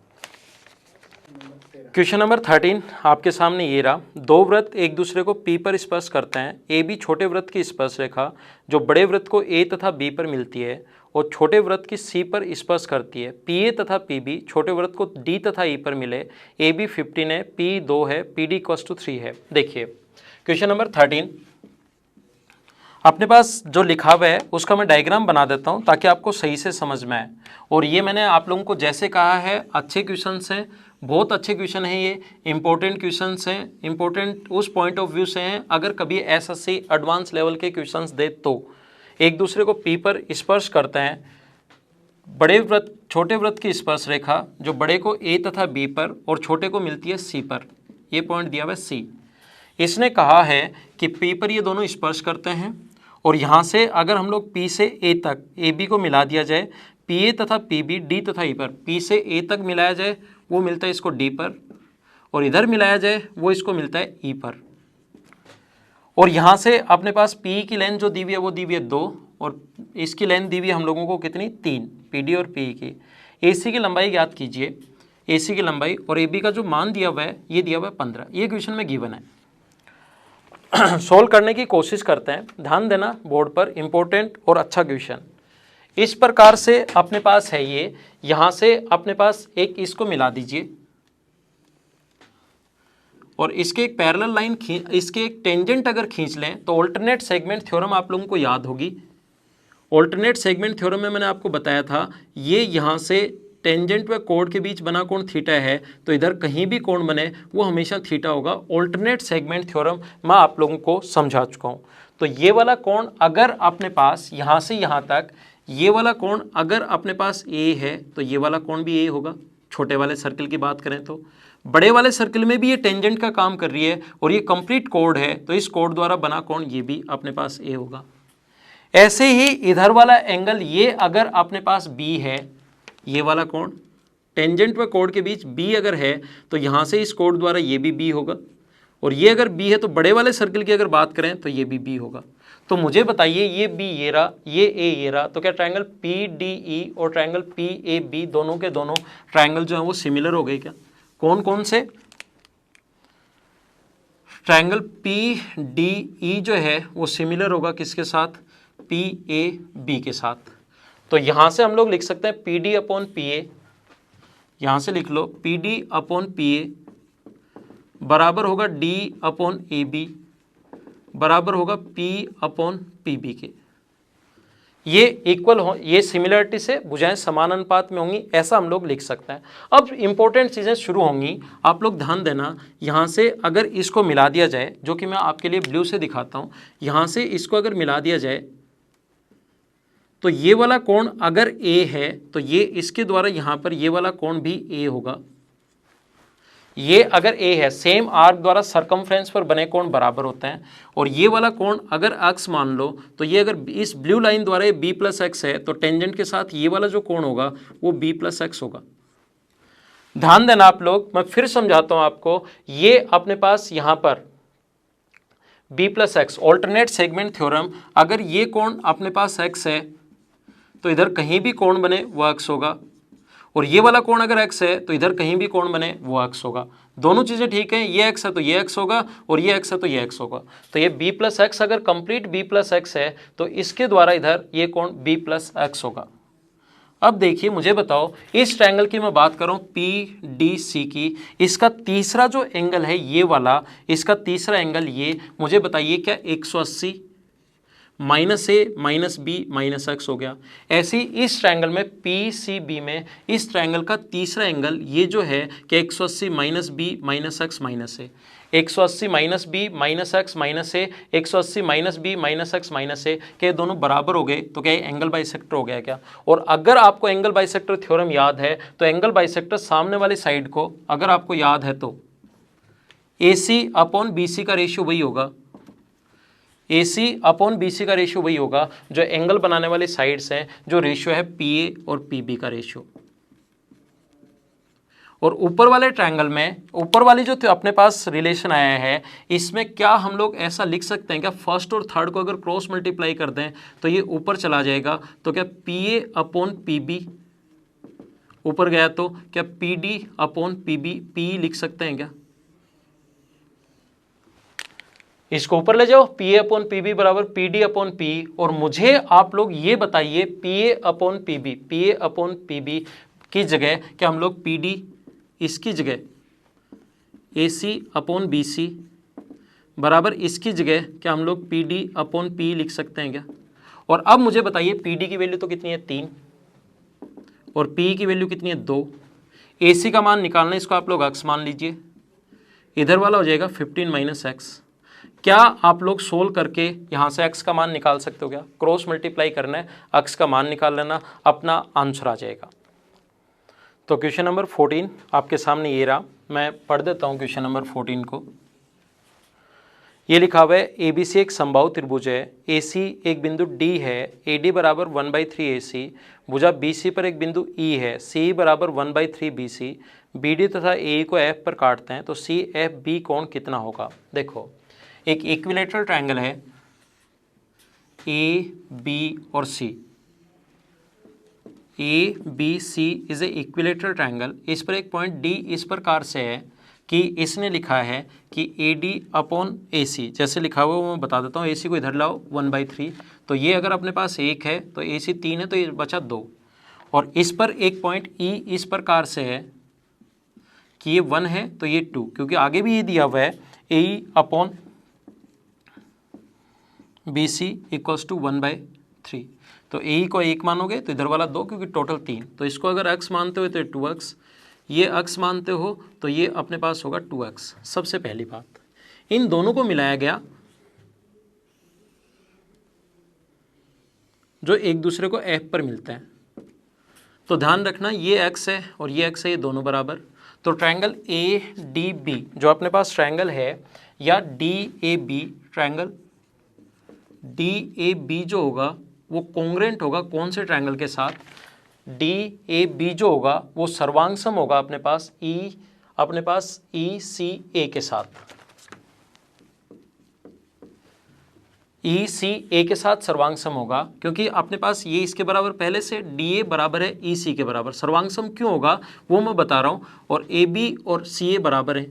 क्वेश्चन नंबर 13 आपके सामने ये रहा। दो वृत्त एक दूसरे को P पर स्पर्श करते हैं। ए बी छोटे वृत्त की स्पर्श रेखा जो बड़े वृत्त को A तथा B पर मिलती है और छोटे वृत्त की C पर स्पर्श करती है। PA तथा PB छोटे वृत्त को D तथा E पर मिले। AB 15 है, P 2 है, PD इक्वल्स टू 3 है। देखिए क्वेश्चन नंबर 13 अपने पास जो लिखा हुआ है उसका मैं डायग्राम बना देता हूँ ताकि आपको सही से समझ में आए। और ये मैंने आप लोगों को जैसे कहा है, अच्छे क्वेश्चंस हैं, बहुत अच्छे क्वेश्चन हैं, ये इंपॉर्टेंट क्वेश्चंस हैं। इंपॉर्टेंट उस पॉइंट ऑफ व्यू से हैं, अगर कभी एसएससी एडवांस लेवल के क्वेश्चंस दे तो एक दूसरे को P पर स्पर्श करते हैं। बड़े वृत्त छोटे वृत्त की स्पर्श रेखा जो बड़े को A तथा B पर और छोटे को मिलती है C पर, ये पॉइंट दिया हुआ है C। इसने कहा है कि P पर ये दोनों स्पर्श करते हैं और यहाँ से अगर हम लोग P से A तक AB को मिला दिया जाए, PA तथा PB D तथा E पर, P से A तक मिलाया जाए वो मिलता है इसको D पर, और इधर मिलाया जाए वो इसको मिलता है E पर। और यहाँ से अपने पास P की लेंथ जो दी हुई है वो दी हुई है 2 और इसकी लेंथ दी हुई है हम लोगों को कितनी, 3, PD और PE की। AC की लंबाई ज्ञात कीजिए, AC की लंबाई, और AB का जो मान दिया हुआ है ये दिया हुआ है 15। ये क्वेश्चन में गिवन है। सोल्व करने की कोशिश करते हैं, ध्यान देना बोर्ड पर, इंपॉर्टेंट और अच्छा क्वेश्चन। इस प्रकार से अपने पास है ये, यहाँ से अपने पास एक इसको मिला दीजिए और इसके एक पैरेलल लाइन इसके एक टेंजेंट अगर खींच लें तो ऑल्टरनेट सेगमेंट थ्योरम आप लोगों को याद होगी। ऑल्टरनेट सेगमेंट थ्योरम में मैंने आपको बताया था, ये यहाँ से टेंजेंट व कोण के बीच बना कोण थीटा है, तो इधर कहीं भी कोण बने वो हमेशा थीटा होगा। ऑल्टरनेट सेगमेंट थ्योरम मैं आप लोगों को समझा चुका हूँ। तो ये वाला कोण अगर अपने पास यहाँ से यहाँ तक, ये वाला कोण अगर अपने पास A है तो ये वाला कोण भी A होगा। छोटे वाले सर्कल की बात करें तो बड़े वाले सर्कल में भी ये टेंजेंट का काम कर रही है और ये कंप्लीट कोण है, तो इस कोण द्वारा बना कोण ये भी अपने पास A होगा। ऐसे ही इधर वाला एंगल ये अगर अपने पास B है, ये वाला कोण टेंजेंट व कोण के बीच B अगर है तो यहाँ से इस कोण द्वारा ये भी B होगा, और ये अगर B है तो बड़े वाले सर्कल की अगर बात करें तो ये भी B होगा। तो मुझे बताइए ये B ये रहा, ये A ये रहा, तो क्या ट्रायंगल PDE और ट्रायंगल PAB दोनों के दोनों ट्रायंगल जो है वो सिमिलर हो गए क्या? कौन कौन से? ट्रायंगल PDE जो है वो सिमिलर होगा किसके साथ? PAB के साथ। तो यहाँ से हम लोग लिख सकते हैं PD अपॉन PA, यहाँ से लिख लो PD अपॉन PA बराबर होगा D अपॉन AB बराबर होगा P/PB के। ये इक्वल हो, ये सिमिलरिटी से भुजाएं समान अनुपात में होंगी, ऐसा हम लोग लिख सकते हैं। अब इंपॉर्टेंट चीज़ें शुरू होंगी, आप लोग ध्यान देना। यहाँ से अगर इसको मिला दिया जाए, जो कि मैं आपके लिए ब्लू से दिखाता हूँ, यहाँ से इसको अगर मिला दिया जाए तो ये वाला कोण अगर A है तो ये इसके द्वारा यहाँ पर ये वाला कोण भी A होगा। ये अगर A है, सेम आर्क द्वारा सरकमफ्रेंस पर बने कोण बराबर होते हैं। और ये वाला कोण अगर x मान लो तो ये अगर इस ब्लू लाइन द्वारा ये B+x है तो टेंजेंट के साथ ये वाला जो कोण होगा वो B+x होगा। ध्यान देना आप लोग, मैं फिर समझाता हूं आपको। ये अपने पास यहां पर B+x ऑल्टरनेट सेगमेंट थ्योरम, अगर ये कोण अपने पास x है तो इधर कहीं भी कोण बने वो x होगा, और ये वाला कोण अगर x है तो इधर कहीं भी कोण बने वो x होगा। दोनों चीज़ें ठीक हैं, ये x है तो ये x होगा और ये x है तो ये x होगा। तो ये B+x अगर कंप्लीट B+x है तो इसके द्वारा इधर ये कोण B+x होगा। अब देखिए, मुझे बताओ, इस ट्रायंगल की मैं बात करूं PDC की, इसका तीसरा जो एंगल है ये वाला, इसका तीसरा एंगल ये, मुझे बताइए क्या 180 -a -b -x हो गया। ऐसे ही इस ट्रायंगल में PCB में इस ट्रायंगल का तीसरा एंगल ये जो है कि 180 -b -x -a, 180 -b -x -a, 180 -b -x -a के दोनों बराबर हो गए तो क्या एंगल बाइसेक्टर हो गया क्या? और अगर आपको एंगल बाइसेक्टर थ्योरम याद है तो एंगल बाइसेक्टर सामने वाली साइड को अगर आपको याद है तो AC/BC का रेशियो वही होगा, AC/BC का रेशियो वही होगा जो एंगल बनाने वाले साइड्स हैं, जो रेशियो है PA और PB का रेशियो। और ऊपर वाले ट्रायंगल में ऊपर वाली जो अपने पास रिलेशन आया है, इसमें क्या हम लोग ऐसा लिख सकते हैं क्या, फर्स्ट और थर्ड को अगर क्रॉस मल्टीप्लाई कर दें तो ये ऊपर चला जाएगा, तो क्या PA/PB ऊपर गया तो क्या PD/PB P लिख सकते हैं क्या? इसको ऊपर ले जाओ, PA/PB बराबर PD/P, और मुझे आप लोग ये बताइए PA/PB की जगह क्या हम लोग PD, इसकी जगह AC/BC बराबर इसकी जगह क्या हम लोग PD/P लिख सकते हैं क्या? और अब मुझे बताइए PD की वैल्यू तो कितनी है 3 और P की वैल्यू कितनी है 2। AC का मान निकालना, इसको आप लोग x मान लीजिए, इधर वाला हो जाएगा 15 - x। क्या आप लोग सोल्व करके यहाँ से x का मान निकाल सकते हो क्या? क्रॉस मल्टीप्लाई करना है, x का मान निकाल लेना, अपना आंसर आ जाएगा। तो क्वेश्चन नंबर 14 आपके सामने ये रहा, मैं पढ़ देता हूँ क्वेश्चन नंबर 14 को। ये लिखा हुआ है ABC एक समबाहु त्रिभुज है, AC एक बिंदु D है, AD बराबर 1/3 AC, भुजा BC पर एक बिंदु E है, CE बराबर 1/3 BC, BD तथा AE को F पर काटते हैं तो CFB कोण कितना होगा? देखो, एक इक्विलेटरल ट्रायंगल है AB और C, ABC is a equilateral triangle. इस पर एक पॉइंट D इस प्रकार से है कि इसने लिखा है कि AD/AC, जैसे लिखा हुआ है वो मैं बता देता हूँ। AC को इधर लाओ 1/3, तो ये अगर अपने पास 1 है तो AC 3 है तो ये बचा 2, और इस पर एक पॉइंट E इस प्रकार से है कि ये 1 है तो ये 2, क्योंकि आगे भी ये दिया हुआ है AE/BC इक्वल्स टू 1/3, तो AE को 1 मानोगे तो इधर वाला 2, क्योंकि टोटल 3, तो इसको अगर x मानते हो तो 2x, ये x मानते हो तो ये अपने पास होगा 2x। सबसे पहली बात, इन दोनों को मिलाया गया जो एक दूसरे को F पर मिलते हैं, तो ध्यान रखना ये x है और ये x है, ये दोनों बराबर। तो ट्रायंगल ADB जो अपने पास ट्रायंगल है, या DAB ट्रायंगल DAB जो होगा वो कॉन्ग्रुएंट होगा कौन से ट्रायंगल के साथ? DAB जो होगा वो सर्वांगसम होगा अपने पास ECA के साथ, ECA के साथ सर्वांगसम होगा, क्योंकि अपने पास ये इसके बराबर पहले से DA बराबर है EC के बराबर। सर्वांगसम क्यों होगा वो मैं बता रहा हूँ। और AB और CA बराबर है,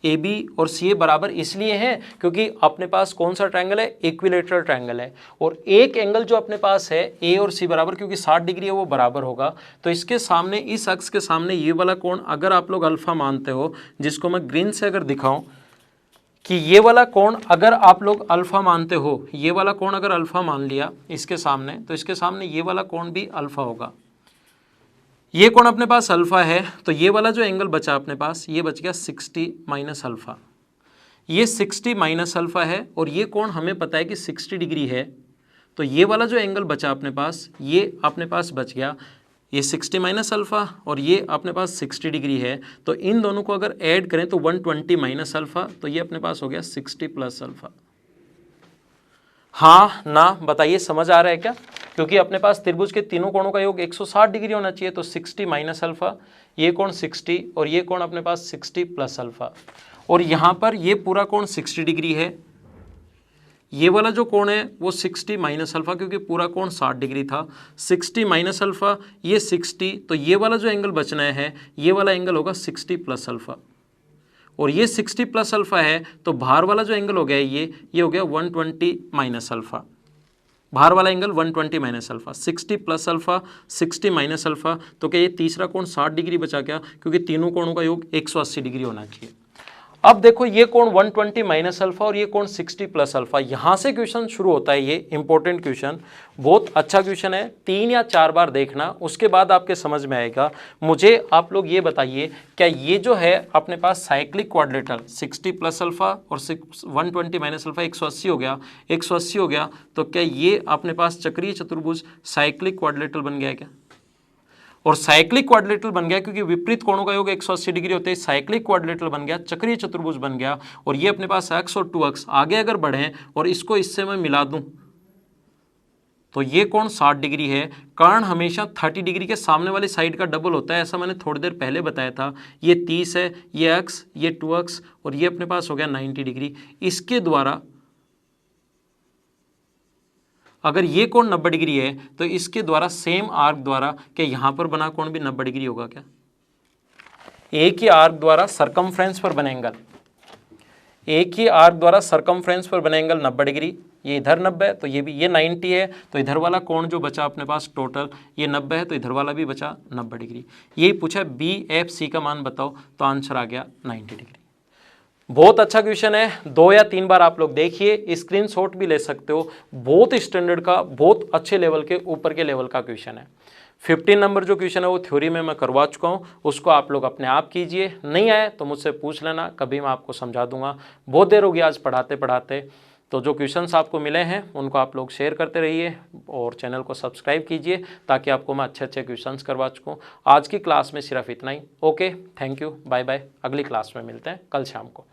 AB और CA बराबर इसलिए है क्योंकि अपने पास कौन सा ट्रायंगल है? इक्विलेटरल ट्रायंगल है, और एक एंगल जो अपने पास है A और C बराबर, क्योंकि 60 डिग्री है वो बराबर होगा। तो इसके सामने, इस अक्ष के सामने ये वाला कोण अगर आप लोग अल्फा मानते हो, जिसको मैं ग्रीन से अगर दिखाऊं कि ये वाला कोण अगर आप लोग अल्फा मानते हो, ये वाला कोण अगर अल्फा मान लिया इसके सामने, तो इसके सामने ये वाला कोण भी अल्फा होगा। ये कोण अपने पास अल्फा है, तो ये वाला जो एंगल बचा अपने पास, ये बच गया 60 माइनस अल्फा। ये 60 माइनस अल्फा है और ये कोण हमें पता है कि 60 डिग्री है, तो ये वाला जो एंगल बचा अपने पास, ये अपने पास बच गया, ये 60 माइनस अल्फा और ये अपने पास 60 डिग्री है, तो इन दोनों को अगर ऐड करें तो 120 माइनस अल्फा, तो ये अपने पास हो गया 60 प्लस अल्फा। हाँ ना बताइए, समझ आ रहा है क्या? क्योंकि अपने पास त्रिभुज के तीनों कोणों का योग 160 डिग्री होना चाहिए, तो 60 माइनस अल्फा, ये कोण 60 और ये कोण अपने पास 60 प्लस अल्फा, और यहाँ पर ये पूरा कोण 60 डिग्री है, ये वाला जो कोण है वो 60 माइनस अल्फा, क्योंकि पूरा कोण 60 डिग्री था। 60 माइनस अल्फा, ये 60, तो ये वाला जो एंगल बचना है ये वाला एंगल होगा 60 प्लस अल्फा, और ये 60 प्लस अल्फा है, तो बाहर वाला जो एंगल हो गया ये हो गया 120 माइनस अल्फा। बाहर वाला angle 120 minus alpha, 60 plus alpha, 60 minus alpha, तो क्या ये तीसरा कोण 60 डिग्री बचा क्या? क्योंकि तीनों कोणों का योग 180 डिग्री होना चाहिए। अब देखो ये कोण 120 माइनस अल्फा और ये कोण 60 प्लस अल्फा, यहाँ से क्वेश्चन शुरू होता है। ये इंपॉर्टेंट क्वेश्चन, बहुत अच्छा क्वेश्चन है, 3 या 4 बार देखना, उसके बाद आपके समझ में आएगा। मुझे आप लोग ये बताइए, क्या ये जो है अपने पास साइक्लिक क्वाड्रिलेटरल 60 प्लस अल्फा और 120 माइनस अल्फा 180 हो गया, 180 हो गया, तो क्या ये अपने पास चक्रीय चतुर्भुज साइक्लिक क्वाड्रिलेटरल बन गया क्या? और साइक्लिक क्वाड्रिलेटरल बन गया क्योंकि विपरीत कोणों का योग 180 डिग्री होते हैं, साइक्लिक क्वाड्रिलेटरल बन गया, चक्रीय चतुर्भुज बन गया। और ये अपने पास x और 2x आगे अगर बढ़े और इसको इससे मैं मिला दूं तो ये कोण 60 डिग्री है। कर्ण हमेशा 30 डिग्री के सामने वाली साइड का डबल होता है, ऐसा मैंने थोड़ी देर पहले बताया था। ये 30 है, ये x, ये 2x और ये अपने पास हो गया 90 डिग्री। इसके द्वारा अगर ये कोण 90 डिग्री है तो इसके द्वारा सेम आर्क द्वारा क्या यहाँ पर बना कोण भी 90 डिग्री होगा क्या? एक ही आर्क द्वारा सरकमफ्रेंस पर बने एंगल, एक ही आर्क द्वारा सरकमफ्रेंस पर बने एंगल 90 डिग्री। ये इधर 90 है तो ये भी, ये 90 है तो इधर वाला कोण जो बचा अपने पास टोटल ये 90 है, तो इधर वाला भी बचा 90 डिग्री। यही पूछा BFC का मान बताओ, तो आंसर आ गया 90 डिग्री। बहुत अच्छा क्वेश्चन है, 2 या 3 बार आप लोग देखिए, स्क्रीनशॉट भी ले सकते हो। बहुत स्टैंडर्ड का, बहुत अच्छे लेवल के, ऊपर के लेवल का क्वेश्चन है। 15 नंबर जो क्वेश्चन है वो थ्योरी में मैं करवा चुका हूँ, उसको आप लोग अपने आप कीजिए। नहीं आए तो मुझसे पूछ लेना, कभी मैं आपको समझा दूंगा। बहुत देर हो गई आज पढ़ाते पढ़ाते, तो जो क्वेश्चन्स आपको मिले हैं उनको आप लोग शेयर करते रहिए और चैनल को सब्सक्राइब कीजिए, ताकि आपको मैं अच्छे अच्छे क्वेश्चंस करवा चुकूँ। आज की क्लास में सिर्फ इतना ही। Okay, thank you, bye bye. अगली क्लास में मिलते हैं कल शाम को।